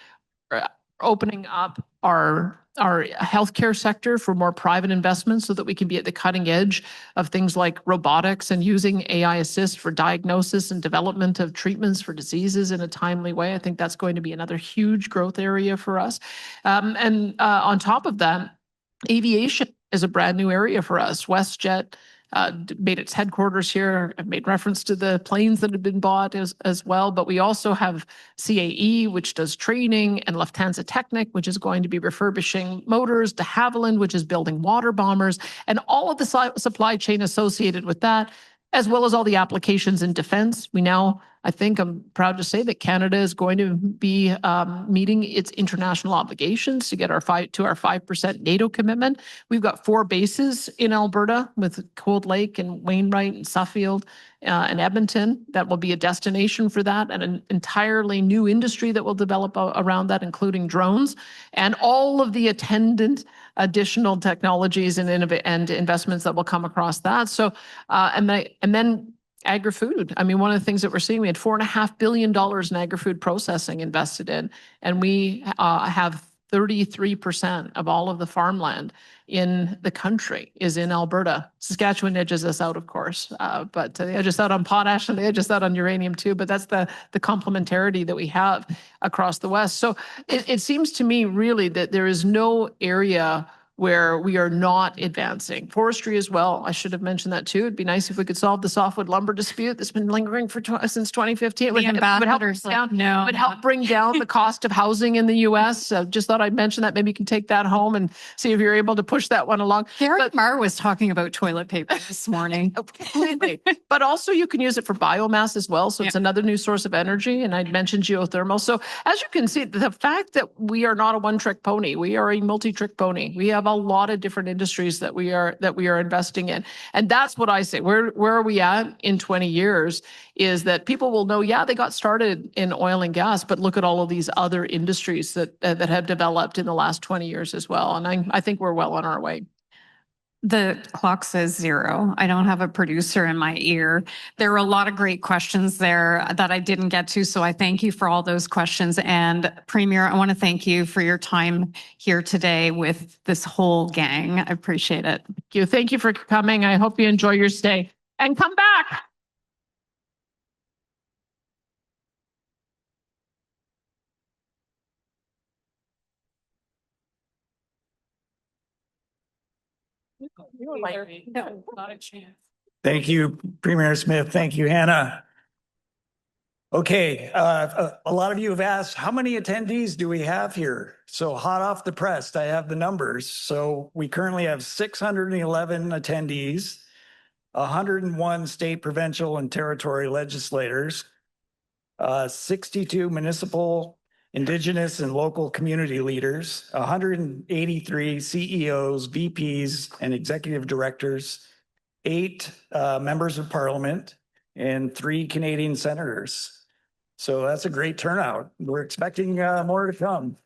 Speaker 3: opening up our healthcare sector for more private investments so that we can be at the cutting edge of things like robotics and using AI assist for diagnosis and development of treatments for diseases in a timely way. I think that's going to be another huge growth area for us. On top of that, aviation is a brand new area for us. WestJet made its headquarters here. I've made reference to the planes that have been bought as well, but we also have CAE, which does training, and Lufthansa Technik, which is going to be refurbishing motors, de Havilland, which is building water bombers, and all of the supply chain associated with that, as well as all the applications in defense. We now, I think I'm proud to say that Canada is going to be meeting its international obligations to get our 5% NATO commitment. We've got 4 bases in Alberta with Cold Lake and Wainwright and Suffield and Edmonton that will be a destination for that, and an entirely new industry that will develop around that, including drones and all of the attendant additional technologies and investments that will come across that. So, and then agri-food. I mean, one of the things that we're seeing, we had $4.5 billion in agri-food processing invested in, and we have 33% of all of the farmland in the country is in Alberta. Saskatchewan edges us out, of course, but they edge us out on potash and they edge us out on uranium too, but that's the complementarity that we have across the West. So it seems to me really that there is no area where we are not advancing. Forestry as well. I should have mentioned that too. It'd be nice if we could solve the softwood lumber dispute that's been lingering for since 2015. It would help bring down the cost of housing in the U.S. Just thought I'd mention that. Maybe you can take that home and see if you're able to push that one along.
Speaker 4: Gary Marr was talking about toilet paper this morning.
Speaker 3: Completely. But also you can use it for biomass as well. So it's another new source of energy. And I'd mentioned geothermal. So as you can see, the fact that we are not a one-trick pony, we are a multi-trick pony. We have a lot of different industries that we are investing in. And that's what I say. Where are we at in 20 years is that people will know, yeah, they got started in oil and gas, but look at all of these other industries that have developed in the last 20 years as well. And I think we're well on our way.
Speaker 4: The clock says 0. I don't have a producer in my ear. There were a lot of great questions there that I didn't get to, so I thank you for all those questions. And Premier, I want to thank you for your time here today with this whole gang. I appreciate it.
Speaker 3: Thank you for coming. I hope you enjoy your stay and come back.
Speaker 4: No, not a chance.
Speaker 1: Thank you, Premier Smith. Thank you, Hannah. Okay, a lot of you have asked, how many attendees do we have here? So hot off the press, I have the numbers. So we currently have 611 attendees, 101 state, provincial, and territory legislators, 62 municipal, Indigenous, and local community leaders, 183 CEOs, VPs, and executive directors, 8 members of parliament, and 3 Canadian senators. So that's a great turnout. We're expecting more to come.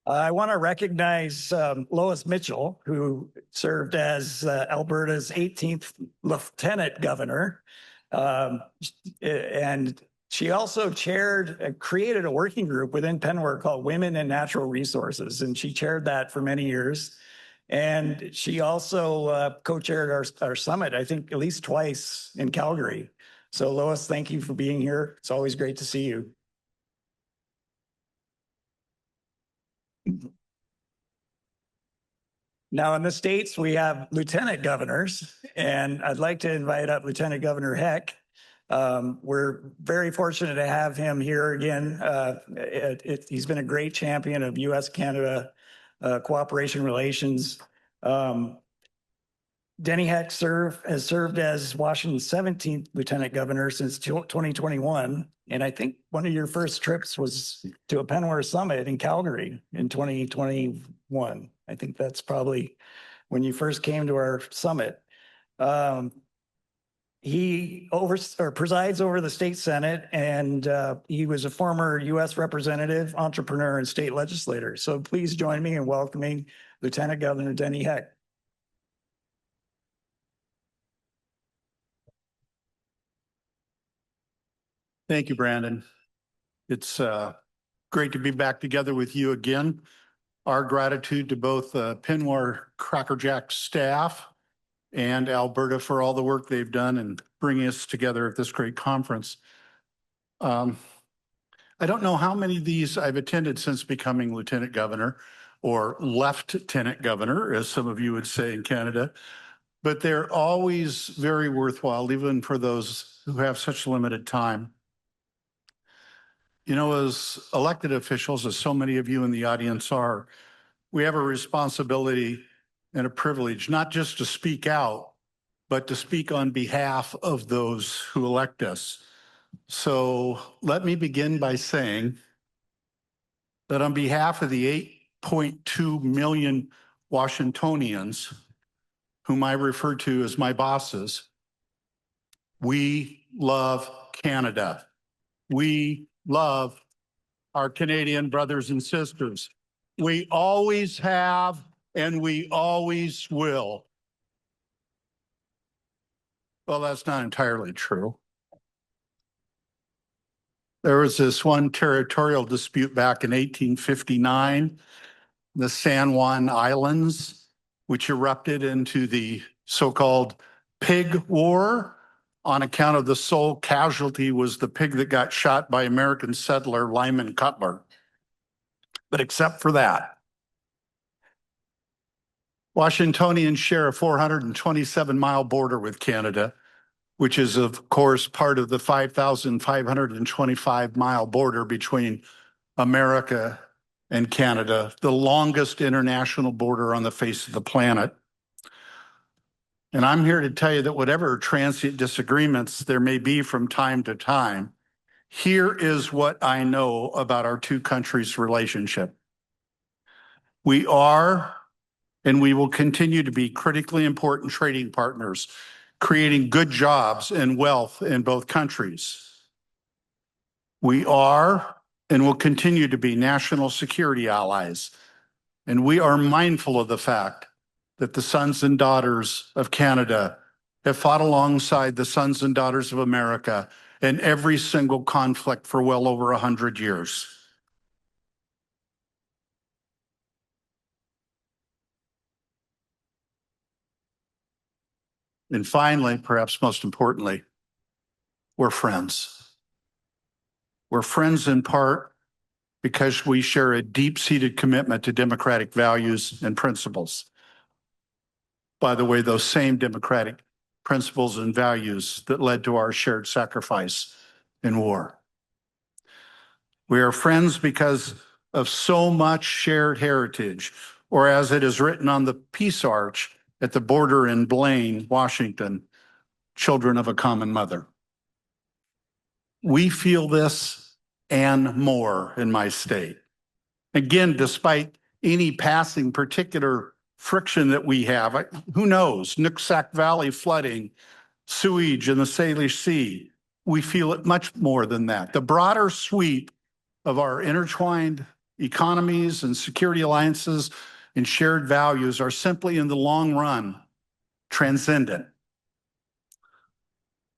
Speaker 1: I want to recognize Lois Mitchell, who served as Alberta's 18th Lieutenant Governor. And she also created a working group within PNWER called Women in Natural Resources. And she chaired that for many years. And she also co-chaired our summit, I think at least twice in Calgary. So Lois, thank you for being here. It's always great to see you. Now in the States, we have lieutenant governors, and I'd like to invite up Lieutenant Governor Heck. We're very fortunate to have him here again. He's been a great champion of U.S.-Canada cooperation relations. Denny Heck has served as Washington's 17th Lieutenant Governor since 2021. And I think one of your first trips was to a PNWER summit in Calgary in 2021. I think that's probably when you first came to our summit. He presides over the state Senate, and he was a former U.S. representative, entrepreneur, and state legislator. So please join me in welcoming Lieutenant Governor Denny Heck.
Speaker 5: Thank you, Brandon. It's great to be back together with you again. Our gratitude to both PNWER Crackerjack staff and Alberta for all the work they've done in bringing us together at this great conference. I don't know how many of these I've attended since becoming Lieutenant Governor, or Lieutenant Governor, as some of you would say in Canada, but they're always very worthwhile, even for those who have such limited time. You know, as elected officials, as so many of you in the audience are, we have a responsibility and a privilege, not just to speak out, but to speak on behalf of those who elect us. So let me begin by saying that on behalf of the 8.2 million Washingtonians, whom I refer to as my bosses, we love Canada. We love our Canadian brothers and sisters. We always have, and we always will. Well, that's not entirely true. There was this one territorial dispute back in 1859, the San Juan Islands, which erupted into the so-called Pig War. On account of the sole casualty was the pig that got shot by American settler Lyman Cutler. But except for that, Washingtonians share a 427-mile border with Canada, which is, of course, part of the 5,525-mile border between America and Canada, the longest international border on the face of the planet. And I'm here to tell you that whatever transient disagreements there may be from time to time, here is what I know about our two countries' relationship. We are, and we will continue to be, critically important trading partners, creating good jobs and wealth in both countries. We are, and will continue to be, national security allies, and we are mindful of the fact that the sons and daughters of Canada have fought alongside the sons and daughters of America in every single conflict for well over 100 years. And finally, perhaps most importantly, we're friends. We're friends in part because we share a deep-seated commitment to democratic values and principles. By the way, those same democratic principles and values that led to our shared sacrifice in war. We are friends because of so much shared heritage, or as it is written on the Peace Arch at the border in Blaine, Washington, children of a common mother. We feel this and more in my state. Again, despite any passing particular friction that we have, who knows, Nooksack Valley flooding, sewage in the Salish Sea, we feel it much more than that. The broader sweep of our intertwined economies and security alliances and shared values are simply, in the long run, transcendent.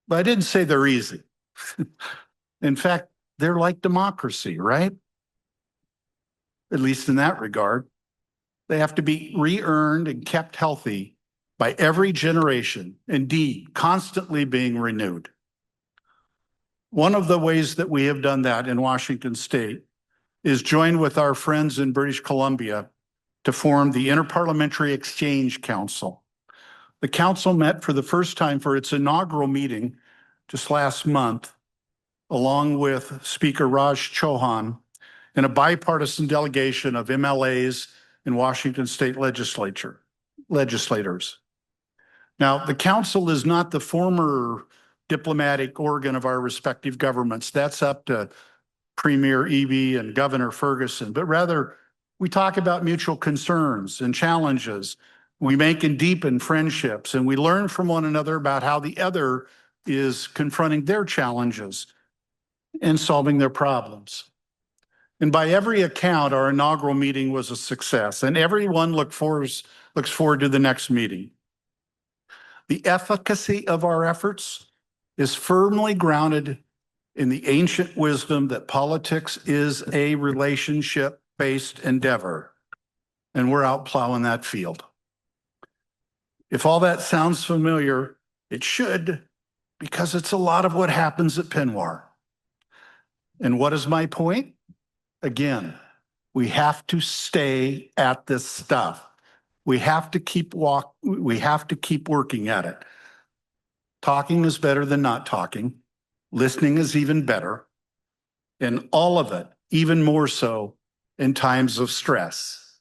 Speaker 5: But I didn't say they're easy. In fact, they're like democracy, right? At least in that regard. They have to be re-earned and kept healthy by every generation, indeed, constantly being renewed. One of the ways that we have done that in Washington State is joined with our friends in British Columbia to form the Interparliamentary Exchange Council. The council met for the first time for its inaugural meeting just last month, along with Speaker Raj Chauhan and a bipartisan delegation of MLAs and Washington State legislators. Now, the council is not the former diplomatic organ of our respective governments. That's up to Premier Eby and Governor Ferguson, but rather we talk about mutual concerns and challenges. We make and deepen friendships, and we learn from one another about how the other is confronting their challenges and solving their problems. And by every account, our inaugural meeting was a success, and everyone looks forward to the next meeting. The efficacy of our efforts is firmly grounded in the ancient wisdom that politics is a relationship-based endeavor, and we're out plowing that field. If all that sounds familiar, it should, because it's a lot of what happens at PNWER. And what is my point? Again, we have to stay at this stuff. We have to keep working at it. Talking is better than not talking. Listening is even better. And all of it, even more so in times of stress.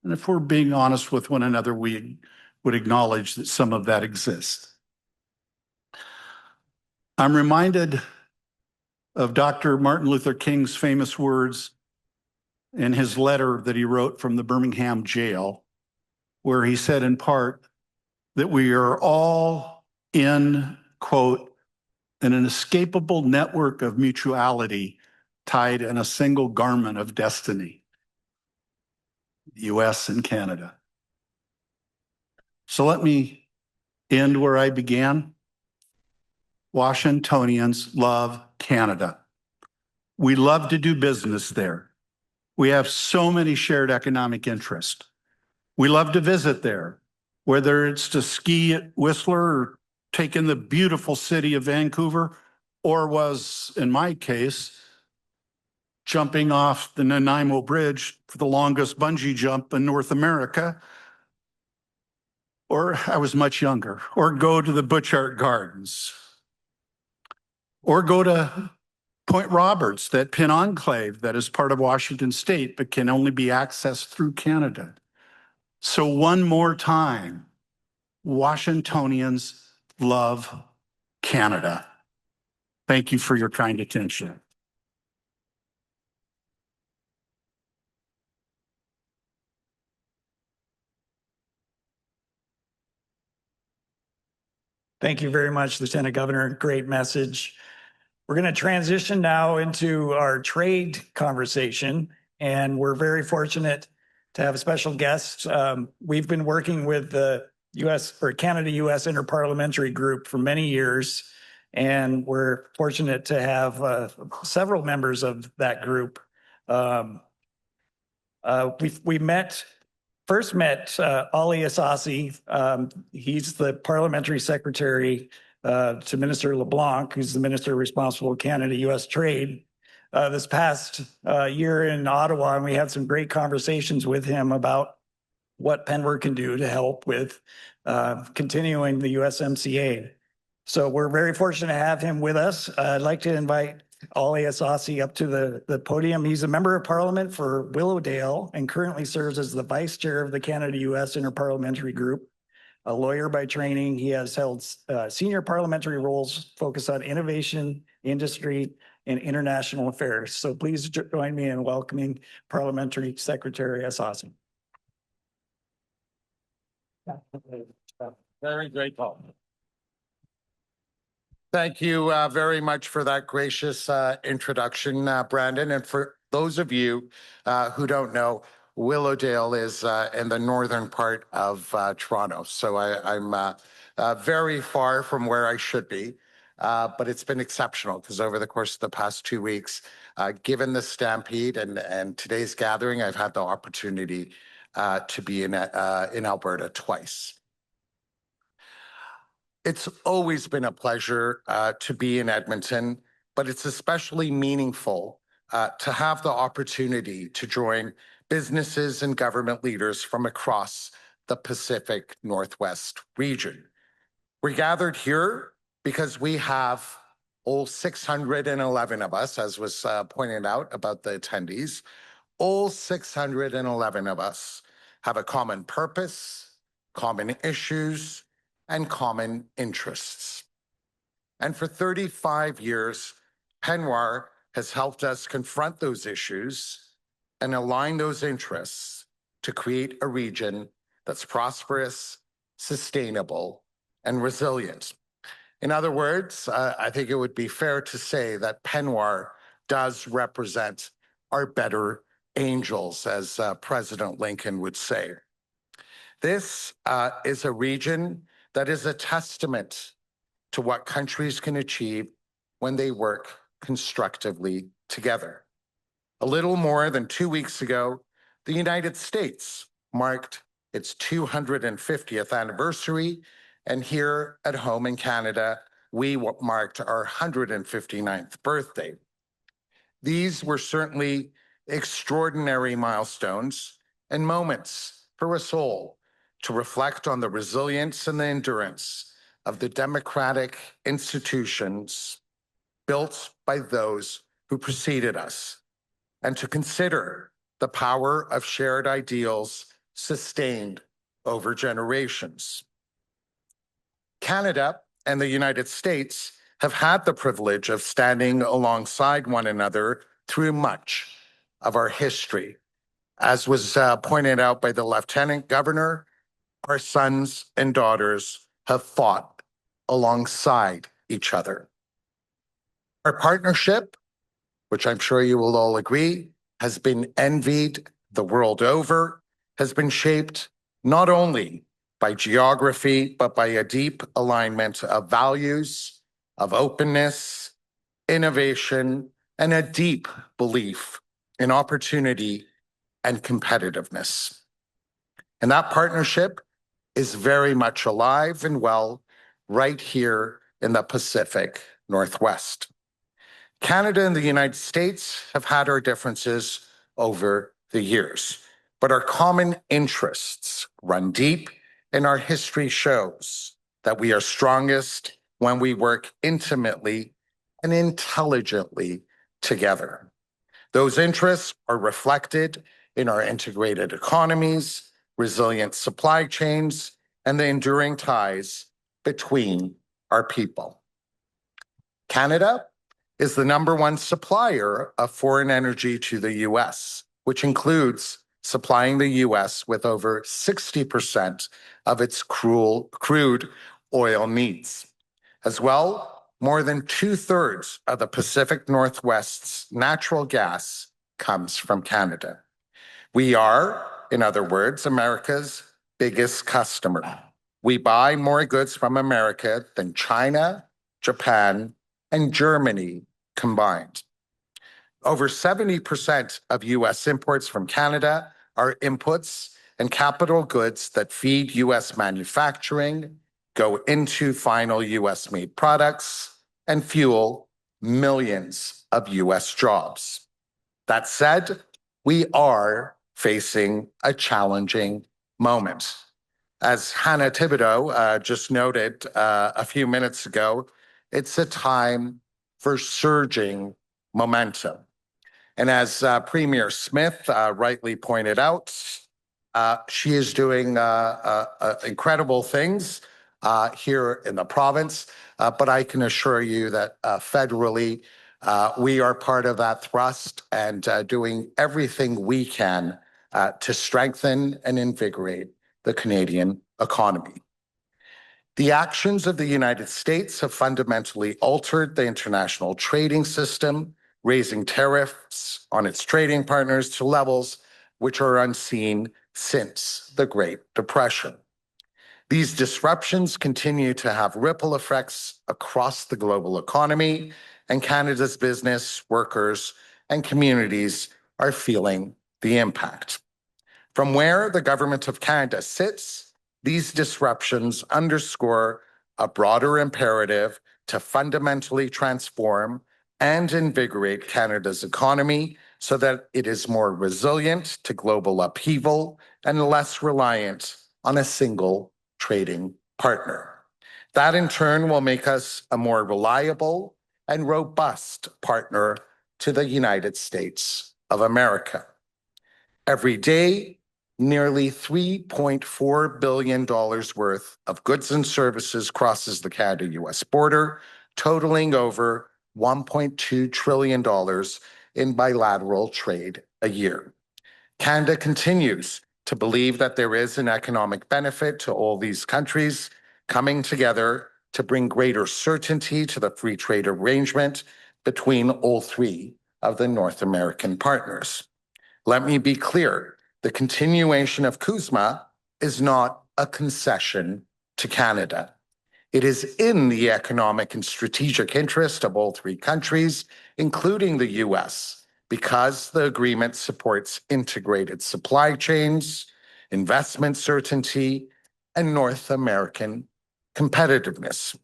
Speaker 5: And if we're being honest with one another, we would acknowledge that some of that exists. I'm reminded of Dr. Martin Luther King's famous words in his letter that he wrote from the Birmingham jail, where he said in part that we are all in, quote, in an inescapable network of mutuality tied in a single garment of destiny, the U.S. and Canada. So let me end where I began. Washingtonians love Canada. We love to do business there. We have so many shared economic interests. We love to visit there, whether it's to ski at Whistler or take in the beautiful city of Vancouver, or was, in my case, jumping off the Nanaimo Bridge for the longest bungee jump in North America, or I was much younger, or go to the Butchart Gardens, or go to Point Roberts, that Pin Enclave that is part of Washington State, but can only be accessed through Canada. So one more time, Washingtonians love Canada. Thank you for your kind attention.
Speaker 1: Thank you very much, Lieutenant Governor. Great message. We're going to transition now into our trade conversation, and we're very fortunate to have a special guest. We've been working with the U.S. or Canada-U.S. Interparliamentary Group for many years, and we're fortunate to have several members of that group. We first met Ali Ehsassi. He's the Parliamentary Secretary to Minister LeBlanc, who's the Minister responsible for Canada-U.S. trade, this past year in Ottawa, and we had some great conversations with him about what PNWER can do to help with continuing the USMCA. So we're very fortunate to have him with us. I'd like to invite Ali Ehsassi up to the podium. He's a member of Parliament for Willowdale and currently serves as the Vice Chair of the Canada-U.S. Interparliamentary Group. A lawyer by training, he has held senior parliamentary roles focused on innovation, industry, and international affairs. So please join me in welcoming Parliamentary Secretary Ehsassi.
Speaker 6: Very great call. Thank you very much for that gracious introduction, Brandon. And for those of you who don't know, Willowdale is in the northern part of Toronto. So I'm very far from where I should be, but it's been exceptional because over the course of the past 2 weeks, given the stampede and today's gathering, I've had the opportunity to be in Alberta twice. It's always been a pleasure to be in Edmonton, but it's especially meaningful to have the opportunity to join businesses and government leaders from across the Pacific Northwest region. We're gathered here because we have all 611 of us, as was pointed out about the attendees, all 611 of us have a common purpose, common issues, and common interests. And for 35 years, PNWER has helped us confront those issues and align those interests to create a region that's prosperous, sustainable, and resilient. In other words, I think it would be fair to say that PNWER does represent our better angels, as President Lincoln would say. This is a region that is a testament to what countries can achieve when they work constructively together. A little more than 2 weeks ago, the United States marked its 250th anniversary, and here at home in Canada, we marked our 159th birthday. These were certainly extraordinary milestones and moments for us all to reflect on the resilience and the endurance of the democratic institutions built by those who preceded us, and to consider the power of shared ideals sustained over generations. Canada and the United States have had the privilege of standing alongside one another through much of our history. As was pointed out by the Lieutenant Governor, our sons and daughters have fought alongside each other. Our partnership, which I'm sure you will all agree, has been envied the world over, has been shaped not only by geography, but by a deep alignment of values, of openness, innovation, and a deep belief in opportunity and competitiveness. And that partnership is very much alive and well right here in the Pacific Northwest. Canada and the United States have had our differences over the years, but our common interests run deep, and our history shows that we are strongest when we work intimately and intelligently together. Those interests are reflected in our integrated economies, resilient supply chains, and the enduring ties between our people. Canada is the #1 supplier of foreign energy to the U.S., which includes supplying the U.S. with over 60% of its crude oil needs. As well, more than 2/3 of the Pacific Northwest's natural gas comes from Canada. We are, in other words, America's biggest customer. We buy more goods from America than China, Japan, and Germany combined. Over 70% of U.S. imports from Canada are inputs and capital goods that feed U.S. manufacturing, go into final U.S.-made products, and fuel millions of U.S. jobs. That said, we are facing a challenging moment. As Hannah Thibedeau just noted a few minutes ago, it's a time for surging momentum. And as Premier Smith rightly pointed out, she is doing incredible things here in the province, but I can assure you that federally, we are part of that thrust and doing everything we can to strengthen and invigorate the Canadian economy. The actions of the United States have fundamentally altered the international trading system, raising tariffs on its trading partners to levels which are unseen since the Great Depression. These disruptions continue to have ripple effects across the global economy, and Canada's business, workers, and communities are feeling the impact. From where the Government of Canada sits, these disruptions underscore a broader imperative to fundamentally transform and invigorate Canada's economy so that it is more resilient to global upheaval and less reliant on a single trading partner. That in turn will make us a more reliable and robust partner to the United States of America. Every day, nearly $3.4 billion worth of goods and services crosses the Canada-U.S. border, totaling over $1.2 trillion in bilateral trade a year. Canada continues to believe that there is an economic benefit to all these countries coming together to bring greater certainty to the free trade arrangement between all three of the North American partners. Let me be clear, the continuation of CUSMA is not a concession to Canada. It is in the economic and strategic interest of all three countries, including the U.S., because the agreement supports integrated supply chains, investment certainty, and North American competitiveness.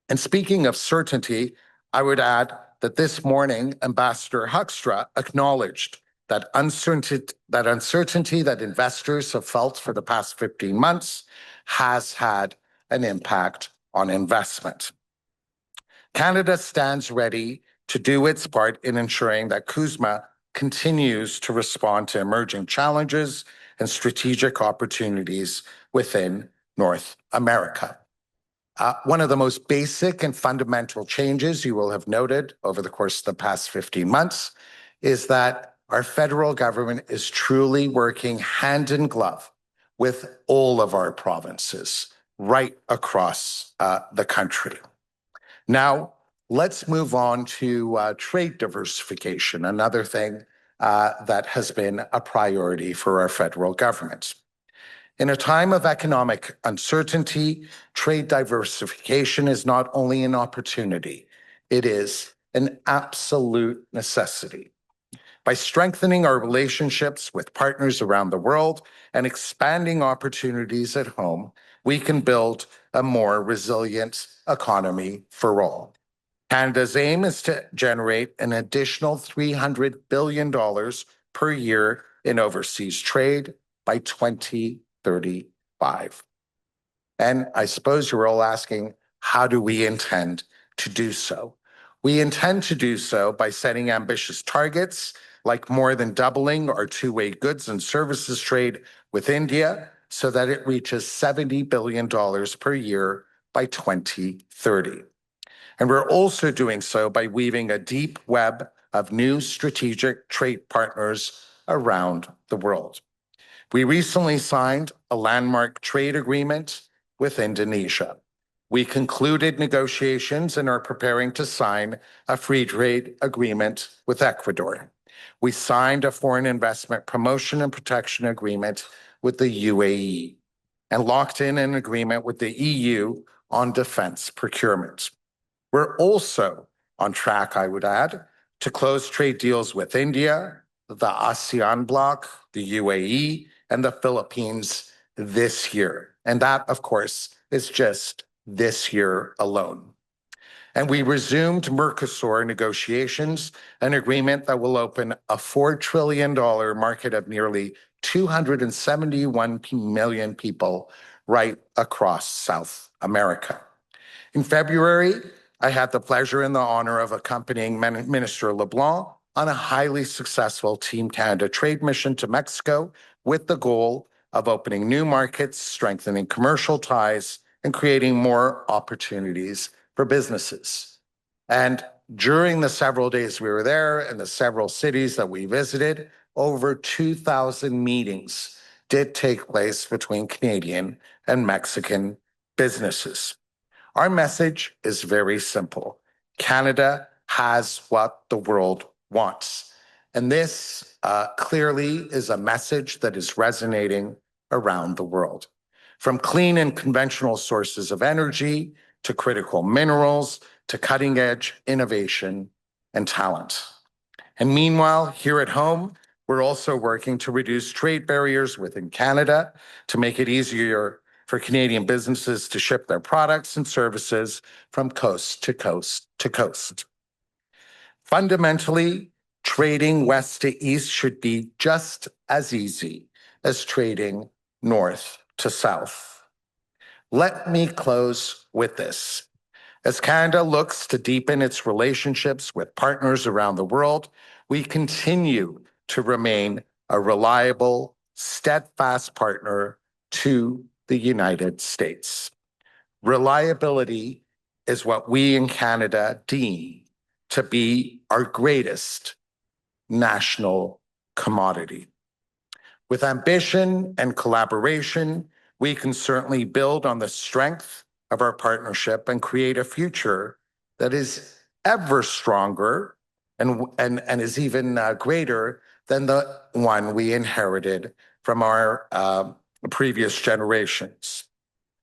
Speaker 6: And speaking of certainty, I would add that this morning, Ambassador Hoekstra acknowledged that uncertainty that investors have felt for the past 15 months has had an impact on investment. Canada stands ready to do its part in ensuring that CUSMA continues to respond to emerging challenges and strategic opportunities within North America. One of the most basic and fundamental changes you will have noted over the course of the past 15 months is that our federal government is truly working hand in glove with all of our provinces right across the country. Now, let's move on to trade diversification, another thing that has been a priority for our federal government. In a time of economic uncertainty, trade diversification is not only an opportunity, it is an absolute necessity. By strengthening our relationships with partners around the world and expanding opportunities at home, we can build a more resilient economy for all. Canada's aim is to generate an additional $300 billion per year in overseas trade by 2035. And I suppose you're all asking, how do we intend to do so? We intend to do so by setting ambitious targets, like more than doubling our two-way goods and services trade with India so that it reaches $70 billion per year by 2030. And we're also doing so by weaving a deep web of new strategic trade partners around the world. We recently signed a landmark trade agreement with Indonesia. We concluded negotiations and are preparing to sign a free trade agreement with Ecuador. We signed a foreign investment promotion and protection agreement with the UAE and locked in an agreement with the EU on defense procurement. We're also on track, I would add, to close trade deals with India, the ASEAN bloc, the UAE, and the Philippines this year. And that, of course, is just this year alone. And we resumed Mercosur negotiations, an agreement that will open a $4 trillion market of nearly 271 million people right across South America. In February, I had the pleasure and the honor of accompanying Minister LeBlanc on a highly successful Team Canada trade mission to Mexico with the goal of opening new markets, strengthening commercial ties, and creating more opportunities for businesses. And during the several days we were there and the several cities that we visited, over 2,000 meetings did take place between Canadian and Mexican businesses. Our message is very simple. Canada has what the world wants. And this clearly is a message that is resonating around the world. From clean and conventional sources of energy to critical minerals to cutting-edge innovation and talent. And meanwhile, here at home, we're also working to reduce trade barriers within Canada to make it easier for Canadian businesses to ship their products and services from coast to coast to coast. Fundamentally, trading west to east should be just as easy as trading north to south. Let me close with this. As Canada looks to deepen its relationships with partners around the world, we continue to remain a reliable steadfast partner to the United States. Reliability is what we in Canada deem to be our greatest national commodity. With ambition and collaboration, we can certainly build on the strength of our partnership and create a future that is ever stronger and is even greater than the one we inherited from our previous generations.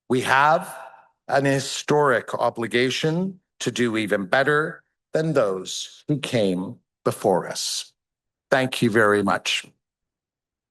Speaker 6: We have an historic obligation to do even better than those who came before us. Thank you very much.